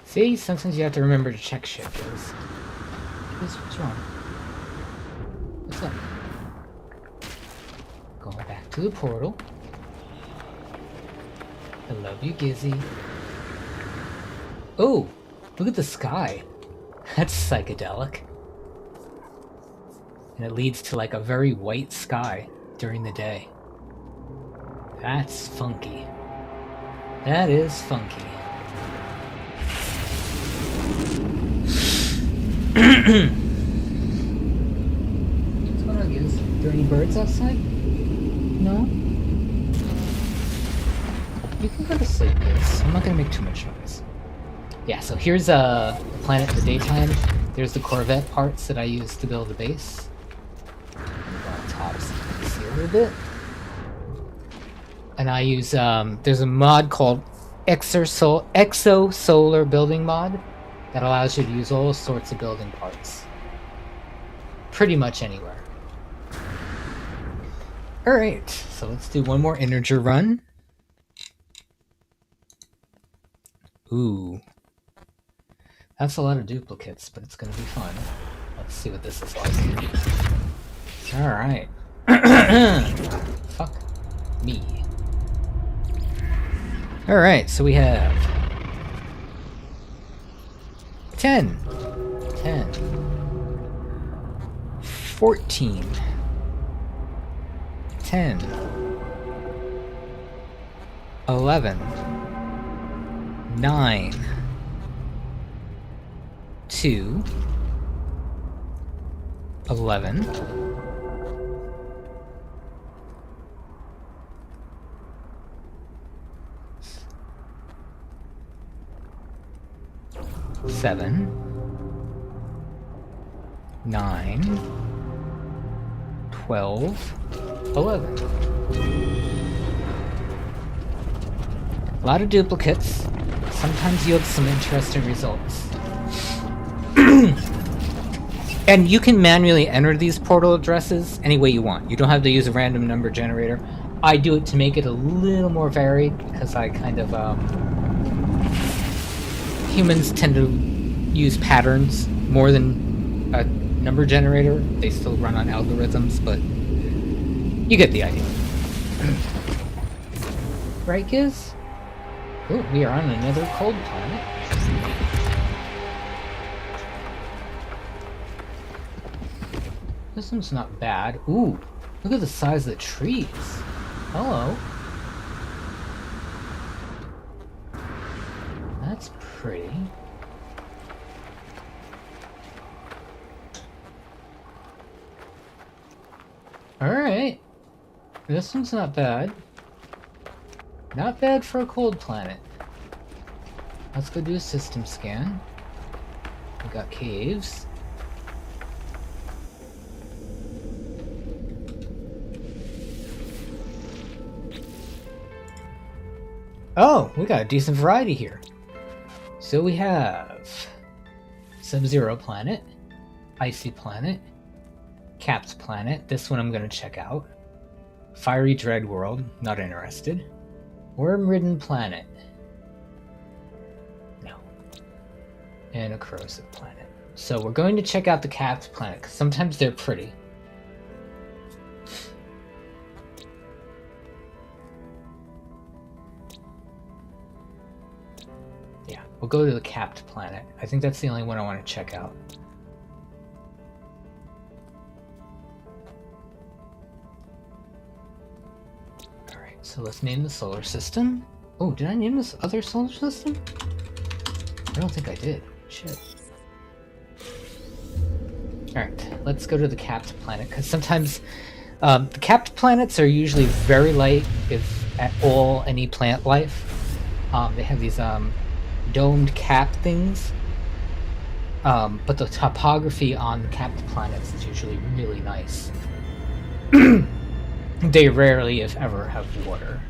See, sometimes you have to remember to check shit, guys. What's wrong? What's up? Going back to the portal. I love you, Gizzy. Oh, look at the sky. That's psychedelic. And it leads to like a very white sky during the day. That's funky. That is funky. What's going on, guys? Are there any birds outside? No? You can go to sleep, guys. I'm not gonna make too much noise. Yeah, so here's the planet in the daytime. There's the Corvette parts that I use to build the base. Go on top so you can see a little bit. And I use, there's a mod called Exo Solar Building Mod that allows you to use all sorts of building parts. Pretty much anywhere. Alright, so let's do one more integer run. Ooh. That's a lot of duplicates, but it's gonna be fun. Let's see what this is like. Alright. Fuck me. Alright, so we have 10, 14, 10, 11, 9, 2, 11, 7, 9, 12, 11. A lot of duplicates sometimes yield some interesting results. And you can manually enter these portal addresses any way you want. You don't have to use a random number generator. I do it to make it a little more varied because I kind of humans tend to use patterns more than a number generator. They still run on algorithms, but you get the idea. Right, Giz? Oh, we are on another cold planet. This one's not bad. Ooh, look at the size of the trees. Hello. That's pretty. Alright. This one's not bad. Not bad for a cold planet. Let's go do a system scan. We got caves. Oh, we got a decent variety here. So we have Sub-Zero planet, Icy planet, Capped planet. This one I'm going to check out. Fiery Dread world, not interested. Worm-ridden planet. No. And a corrosive planet. So we're going to check out the Capped planet, because sometimes they're pretty. Yeah, we'll go to the Capped planet. I think that's the only one I want to check out. So let's name the solar system. Oh, did I name this other solar system? I don't think I did. Shit. Alright, let's go to the Capped planet, because sometimes The capped planets are usually very light, if at all any plant life. They have these domed cap things, but the topography on the capped planets is usually really nice. They rarely, if ever, have water.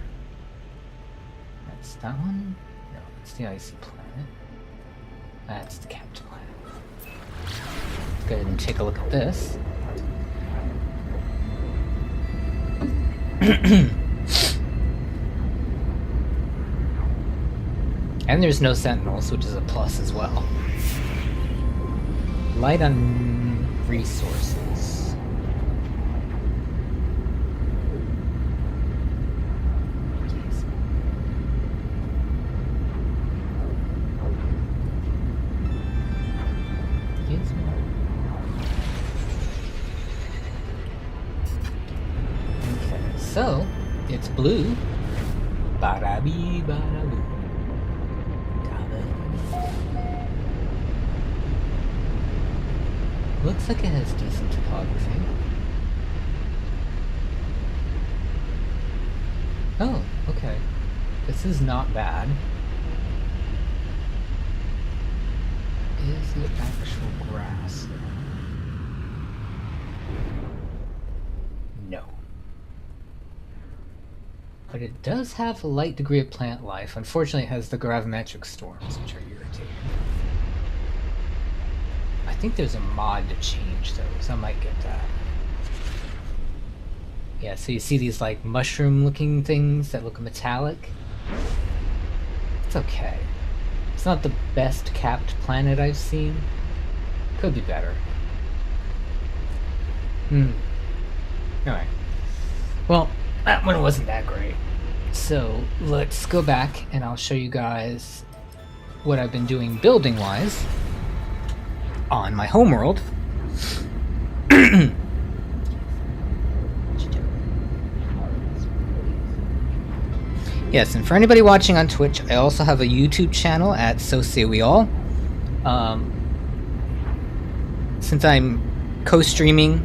That's that one? No, that's the icy planet. That's the capped planet. Let's go ahead and take a look at this. And there's no sentinels, which is a plus as well. Light on resources. Okay, so it's blue. Ba-da-bee, ba-da-boo. Looks like it has decent topography. Oh, okay. This is not bad. Is it actual grass? No. But it does have a light degree of plant life. Unfortunately, it has the gravimetric storms, which are irritating. I think there's a mod to change those. I might get that. Yeah, so you see these like mushroom looking things that look metallic? It's okay. It's not the best capped planet I've seen. Could be better. Alright. Well, that one wasn't that great. So let's go back and I'll show you guys what I've been doing building wise on my homeworld. Yes, and for anybody watching on Twitch, I also have a YouTube channel at So Say We All. Since I'm co-streaming,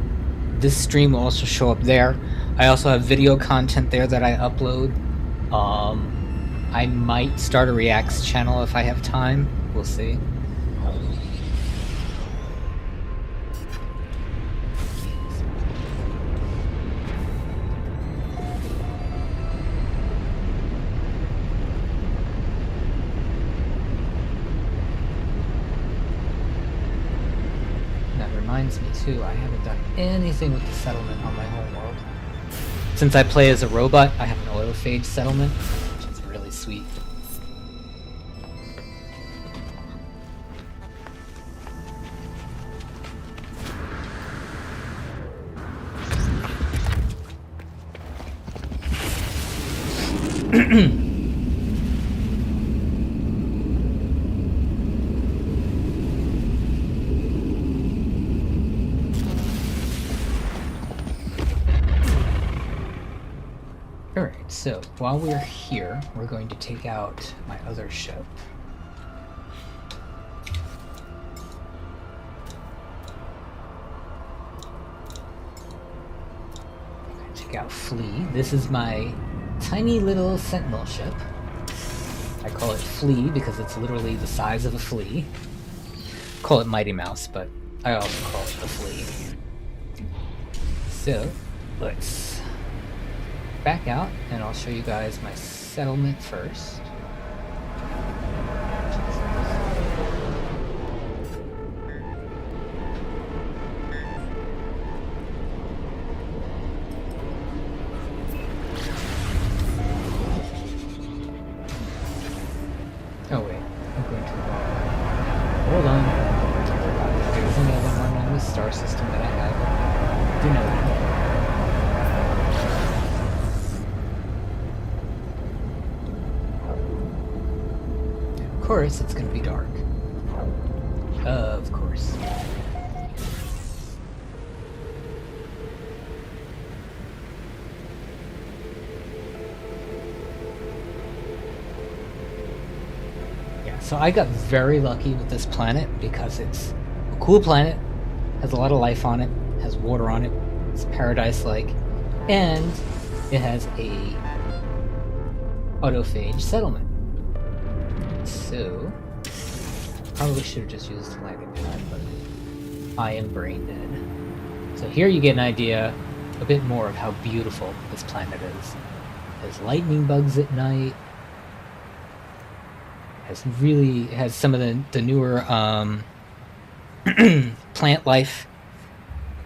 this stream will also show up there. I also have video content there that I upload. I might start a Reacts channel if I have time. We'll see. Reminds me too, I haven't done anything with the settlement on my homeworld. Since I play as a robot, I have an autophage settlement, which is really sweet. Alright, so while we're here, we're going to take out my other ship. I'm going to take out Flea. This is my tiny little sentinel ship. I call it Flea because it's literally the size of a flea. I call it Mighty Mouse, but I also call it the Flea. So, let's back out, and I'll show you guys my settlement first. Oh wait, I'm going to hold on. There's another one in the star system that I have. Do know that. Of course, it's going to be dark. Of course. Yeah, so I got very lucky with this planet because it's a cool planet, has a lot of life on it, has water on it, it's paradise-like. And it has a autophage settlement. So probably should have just used the landing pad, but I am brain dead. So here you get an idea, a bit more of how beautiful this planet is. There's lightning bugs at night. It has some of the newer plant life.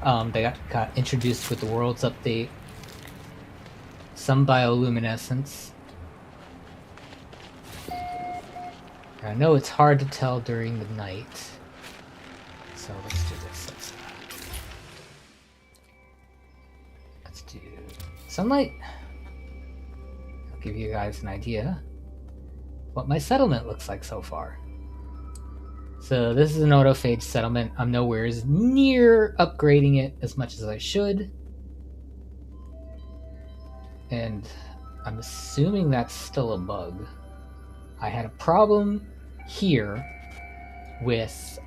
They got introduced with the Worlds update. Some bioluminescence. I know it's hard to tell during the night, so let's do this. Let's do sunlight. I'll give you guys an idea what my settlement looks like so far. So this is an autophage settlement. I'm nowhere near upgrading it as much as I should. And I'm assuming that's still a bug. I had a problem here with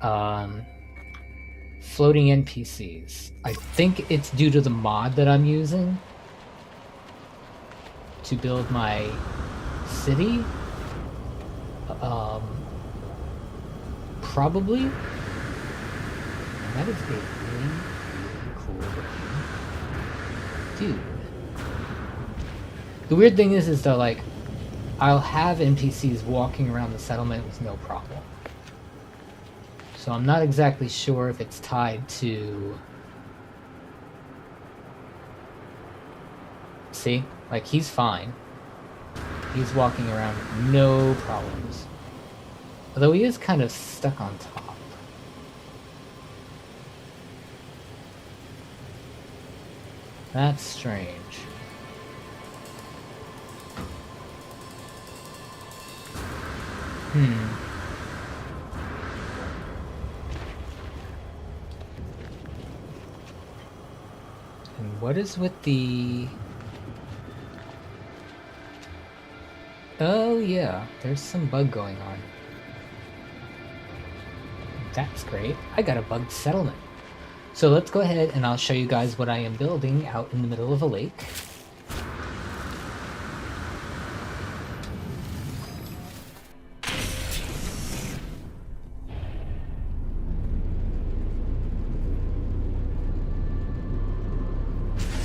floating NPCs. I think it's due to the mod that I'm using to build my city. Probably. And that is a really, really cool looking dude. The weird thing is though, like, I'll have NPCs walking around the settlement with no problem. So I'm not exactly sure if it's tied to... See? Like, he's fine. He's walking around with no problems. Although he is kind of stuck on top. That's strange. And what is with the... Oh yeah, there's some bug going on. That's great. I got a bugged settlement. So let's go ahead and I'll show you guys what I am building out in the middle of a lake.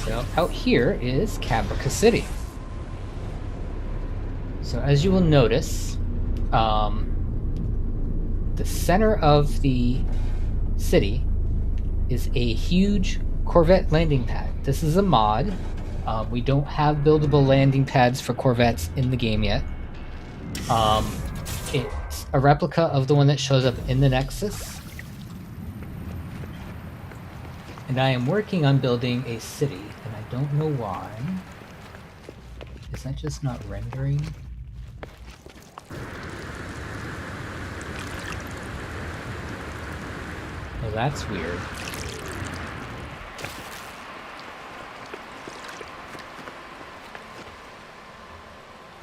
So out here is Cabrica City. So as you will notice, the center of the city is a huge Corvette landing pad. This is a mod. We don't have buildable landing pads for Corvettes in the game yet. It's a replica of the one that shows up in the Nexus. And I am working on building a city, and I don't know why. Is that just not rendering? Well, that's weird.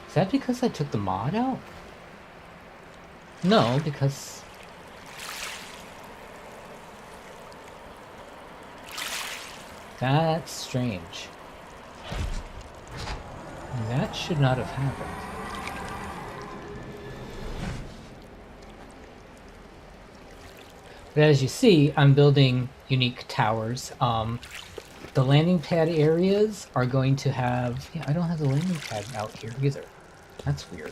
Is that because I took the mod out? No, because... That's strange. That should not have happened. But as you see, I'm building unique towers. The landing pad areas are going to have... Yeah, I don't have the landing pad out here either. That's weird.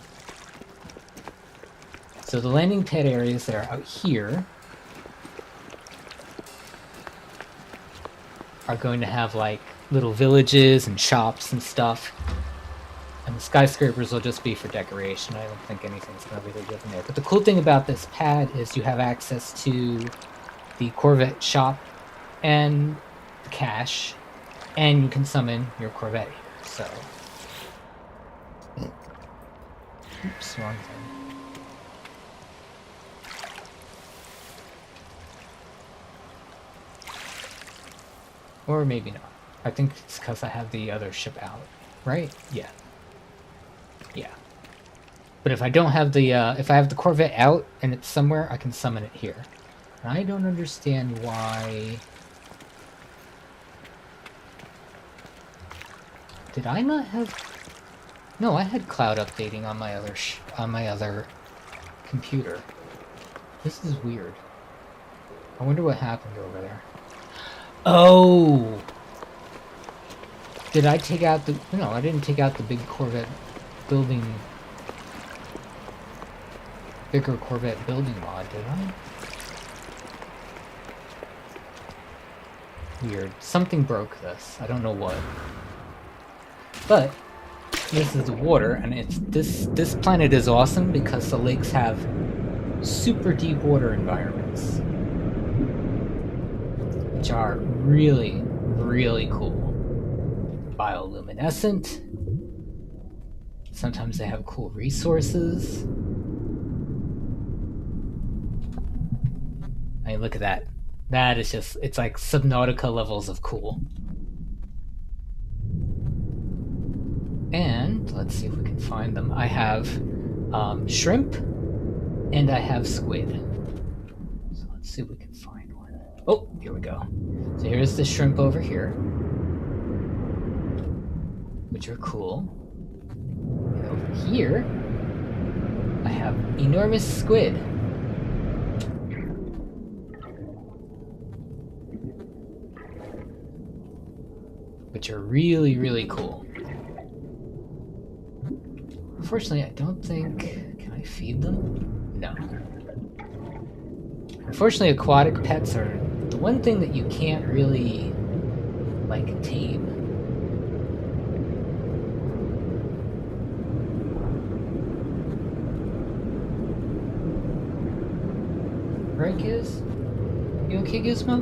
So the landing pad areas that are out here are going to have like little villages and shops and stuff. And the skyscrapers will just be for decoration. I don't think anything's going to really live in there. But the cool thing about this pad is you have access to the Corvette shop and the cache, and you can summon your Corvette here. So, oops, wrong thing. Or maybe not. I think it's because I have the other ship out, right? Yeah. Yeah. But if I don't have the, if I have the Corvette out and it's somewhere, I can summon it here. And I don't understand why... Did I not have... No, I had cloud updating on my other computer. This is weird. I wonder what happened over there. Oh! Did I take out the... No, I didn't take out the big Corvette building... Bigger Corvette building mod, did I? Weird. Something broke this. I don't know what. But this is the water, and it's this planet is awesome because the lakes have super deep water environments, which are really, really cool. Bioluminescent. Sometimes they have cool resources. I mean, look at that. That is just, it's like Subnautica levels of cool. And let's see if we can find them. I have shrimp and I have squid. So let's see if we can find one. Oh, here we go. So here's the shrimp over here, which are cool. And over here, I have enormous squid. Which are really, really cool. Unfortunately, I don't think... Can I feed them? No. Unfortunately, aquatic pets are the one thing that you can't really, like, tame. Right, Giz? You okay, Gizmo?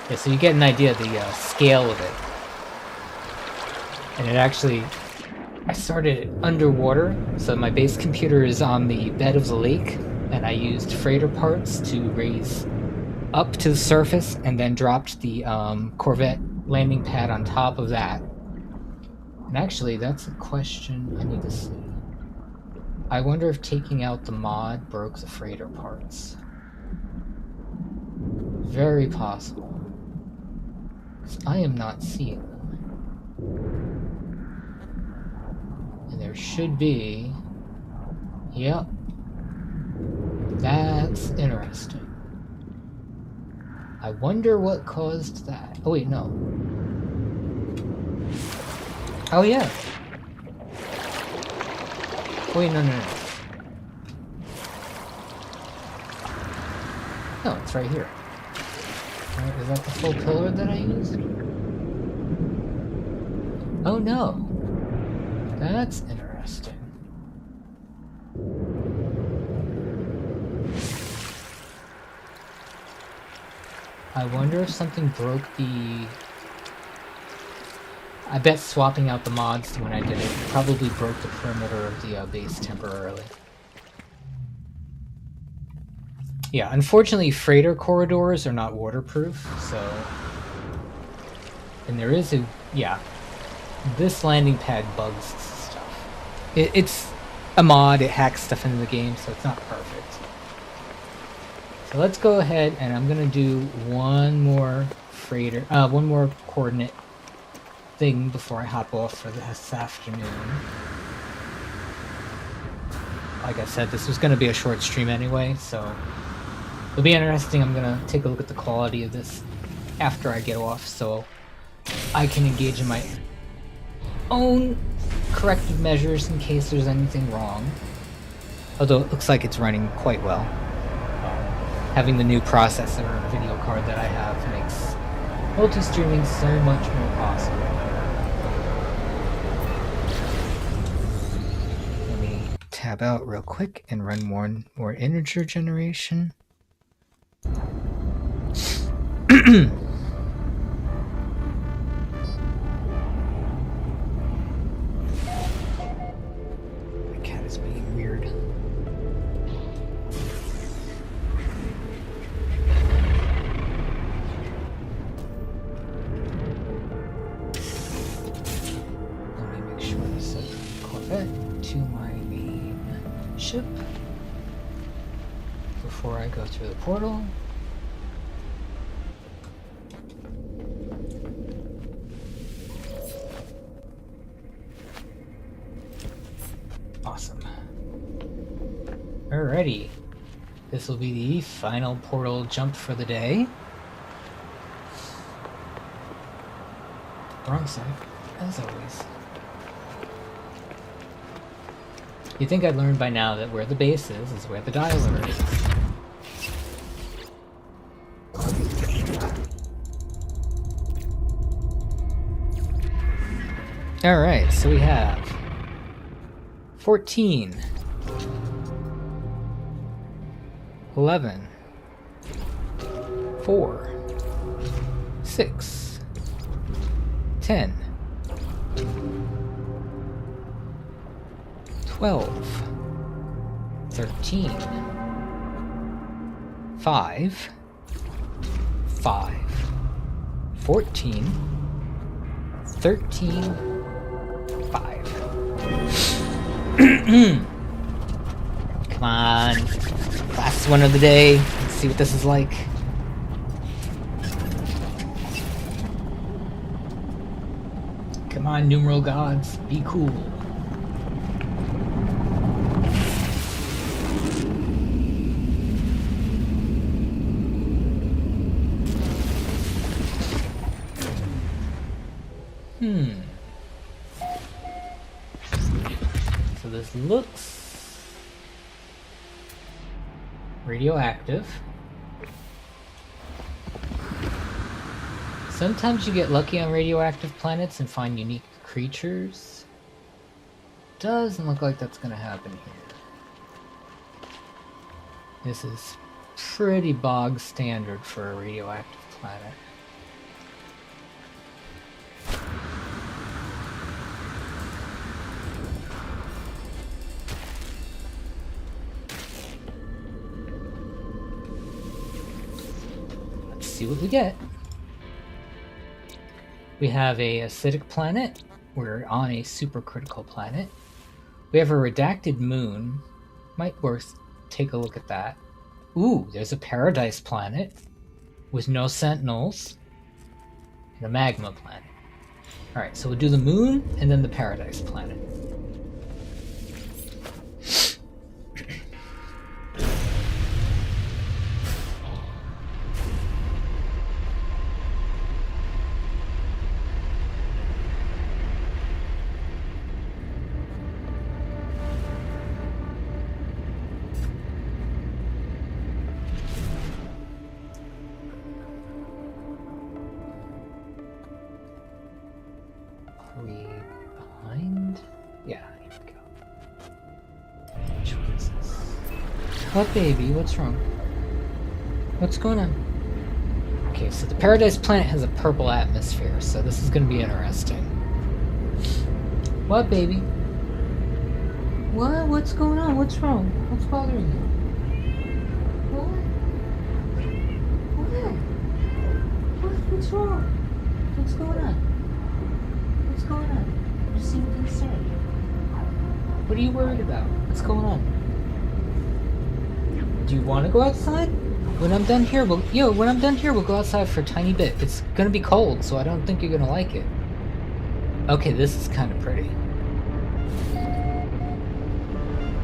Yeah, so you get an idea of the scale of it. And it actually... I started underwater, so my base computer is on the bed of the lake, and I used freighter parts to raise up to the surface, and then dropped the Corvette landing pad on top of that. And actually, that's a question I need to see. I wonder if taking out the mod broke the freighter parts. Very possible. I am not seeing them. And there should be... Yep. That's interesting. I wonder what caused that. Oh wait, no. Oh yeah. Wait, no. No, it's right here. Is that the full pillar that I used? Oh no. That's interesting. I wonder if something broke the... I bet swapping out the mods when I did it probably broke the perimeter of the base temporarily. Yeah, unfortunately freighter corridors are not waterproof, so... And there is a... yeah. This landing pad bugs stuff. It's a mod, it hacks stuff into the game, so it's not perfect. So let's go ahead and I'm gonna do one more freighter... one more coordinate thing before I hop off for this afternoon. Like I said, this was gonna be a short stream anyway, so... It'll be interesting. I'm gonna take a look at the quality of this after I get off, so I can engage in my own corrective measures in case there's anything wrong. Although it looks like it's running quite well. Having the new processor and video card that I have makes multi-streaming so much more possible. Let me tab out real quick and run more integer generation. My cat is being weird. Let me make sure I set Corvette to my main ship before I go through the portal. Alrighty. This will be the final portal jump for the day. Wrong side, as always. You'd think I'd learned by now that where the base is where the dialer is. Alright, so we have 14, 11, 4, 6, 10, 12, 13, 5, 14, 13, 5. Come on. Last one of the day. Let's see what this is like. Come on, numeral gods. Be cool. So this looks radioactive. Sometimes you get lucky on radioactive planets and find unique creatures. Doesn't look like that's gonna happen here. This is pretty bog standard for a radioactive planet. See what we get. We have a acidic planet. We're on a supercritical planet. We have a redacted moon. Might worth take a look at that. Ooh, there's a paradise planet with no sentinels and a magma planet. Alright, so we'll do the moon and then the paradise planet. What, baby? What's wrong? What's going on? Okay, so the Paradise planet has a purple atmosphere, so this is going to be interesting. What, baby? What? What's going on? What's wrong? What's bothering you? What? What's wrong? What's going on? What's going on? You seem concerned. What are you worried about? What's going on? Do you want to go outside? When I'm done here, we'll go outside for a tiny bit. It's gonna be cold, so I don't think you're gonna like it. Okay, this is kind of pretty.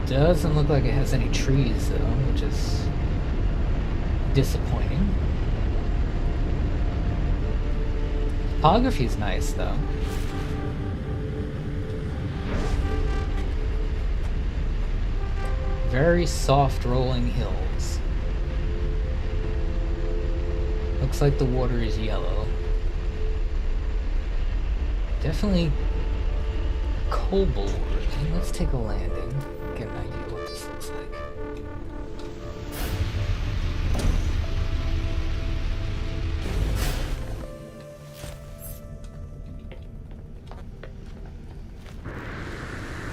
Doesn't look like it has any trees though, which is disappointing. Topography's nice though. Very soft rolling hills. Looks like the water is yellow. Definitely cobalt. Let's take a landing. Get an idea what this looks like.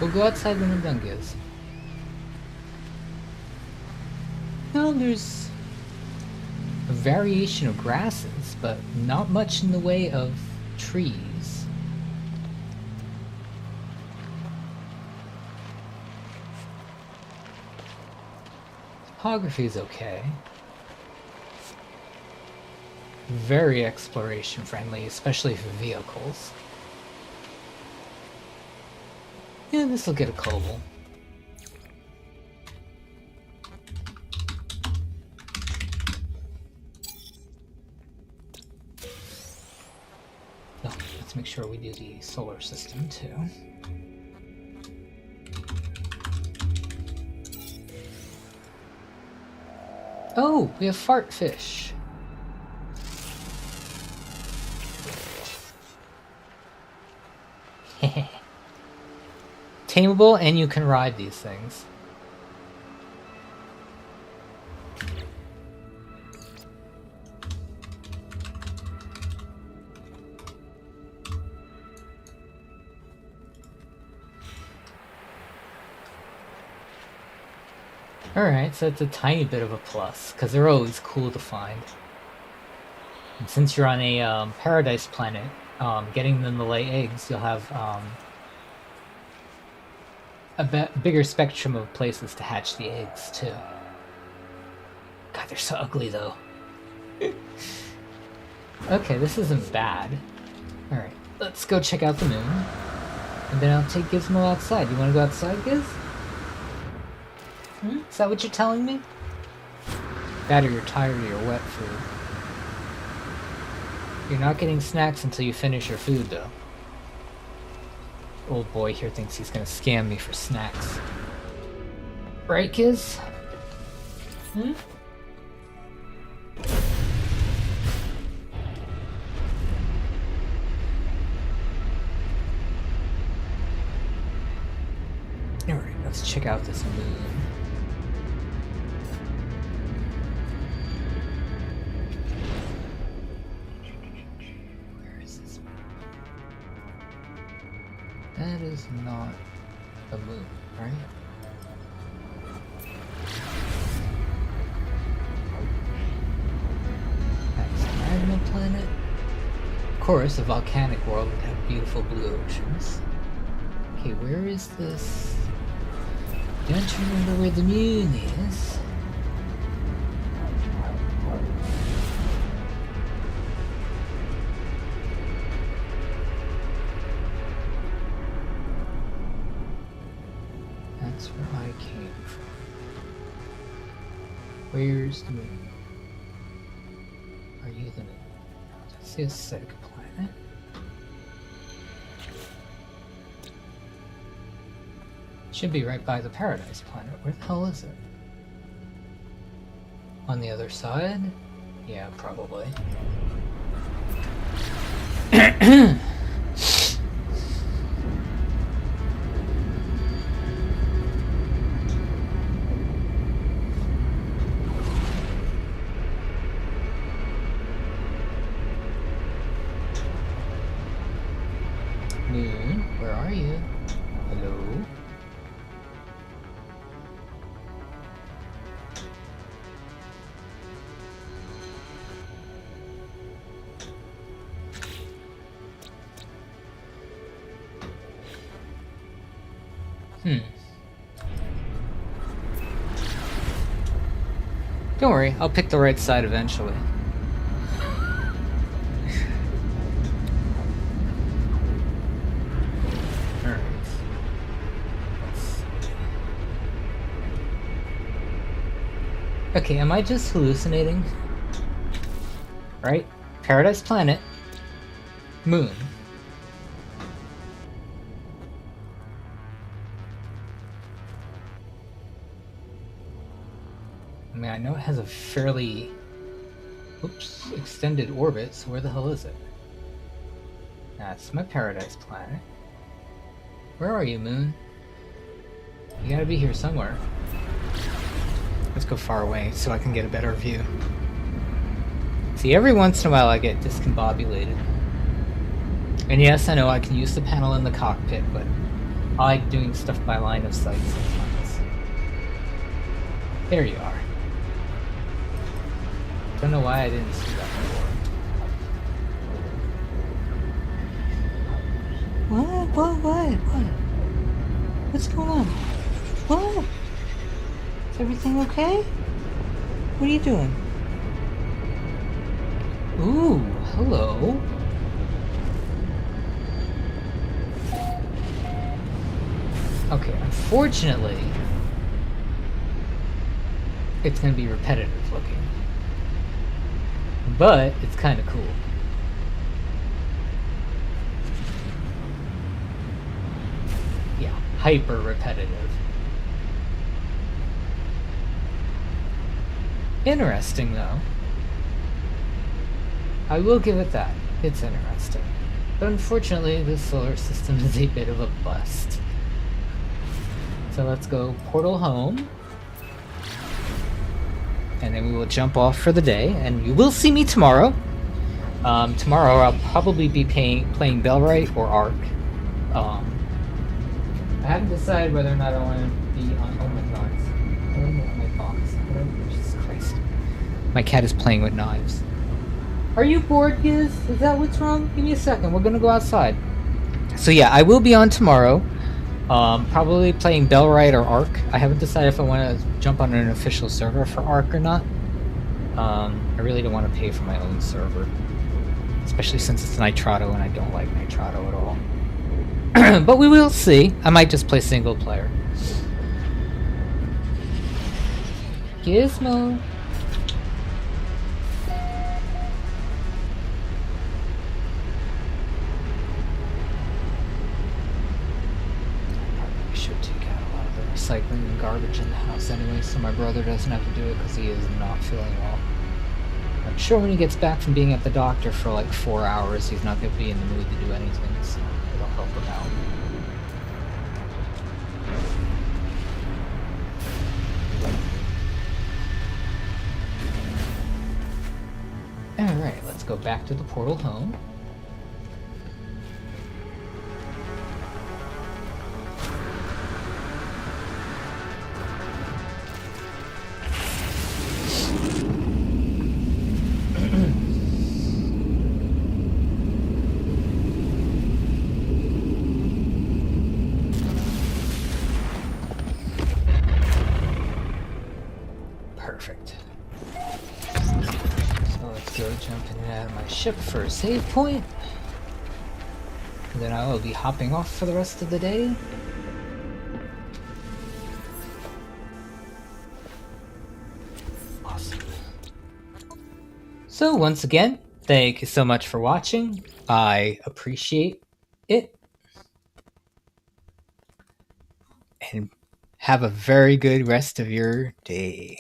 We'll go outside when we're done, guys. Well, there's a variation of grasses, but not much in the way of trees. Topography is okay. Very exploration friendly, especially for vehicles. Yeah, this will get a cobble. let's make sure we do the solar system too. Oh, we have fart fish. Tameable, and you can ride these things. Alright, so it's a tiny bit of a plus, because they're always cool to find. And since you're on a paradise planet, getting them to lay eggs, you'll have a bigger spectrum of places to hatch the eggs, too. God, they're so ugly, though. Okay, this isn't bad. Alright, let's go check out the moon. And then I'll take Gizmo outside. You want to go outside, Giz? Is that what you're telling me? That or you're tired of your wet food. You're not getting snacks until you finish your food, though. Old boy here thinks he's gonna scam me for snacks. Right, Giz? Alright, let's check out this moon. That is not a moon, right? That's a magma planet. Of course, a volcanic world would have beautiful blue oceans. Okay, where is this? Don't remember where the moon is. That's where I came from. Where's the moon? Are you the moon? That's the acidic planet. Should be right by the paradise planet. Where the hell is it? On the other side? Yeah, probably. Moon, where are you? Hello? Don't worry, I'll pick the right side eventually. Alright. Okay, am I just hallucinating? Right? Paradise planet. Moon. I mean, I know it has a fairly, extended orbit, so where the hell is it? That's my paradise planet. Where are you, Moon? You gotta be here somewhere. Let's go far away so I can get a better view. See, every once in a while I get discombobulated. And yes, I know I can use the panel in the cockpit, but I like doing stuff by line of sight sometimes. There you are. Don't know why I didn't see that before. What? What's going on? What? Is everything okay? What are you doing? Ooh, hello. Okay, unfortunately, it's gonna be repetitive looking. But it's kind of cool. hyper repetitive. Interesting, though. I will give it that. It's interesting. But unfortunately, the solar system is a bit of a bust. So let's go portal home. And then we will jump off for the day. And you will see me tomorrow. Tomorrow I'll probably be playing Bellwright or Ark. I haven't decided whether or not I want to be on... Oh my god. I don't know my box. Jesus Christ. My cat is playing with knives. Are you bored, Giz? Is that what's wrong? Give me a second. We're gonna go outside. So yeah, I will be on tomorrow. Probably playing Bellwright or Ark. I haven't decided if I want to jump on an official server for Ark or not. I really don't want to pay for my own server. Especially since it's Nitrado and I don't like Nitrado at all. But we will see. I might just play single player. Gizmo. I should take out a lot of the recycling and garbage in the house anyway, so my brother doesn't have to do it because he is not feeling well. I'm sure when he gets back from being at the doctor for like 4 hours, he's not going to be in the mood to do anything, so it'll help him out. Alright, let's go back to the portal home. Perfect. So let's go jump in and out of my ship for a save point. And then I will be hopping off for the rest of the day. Awesome. So once again, thank you so much for watching. I appreciate it. And have a very good rest of your day.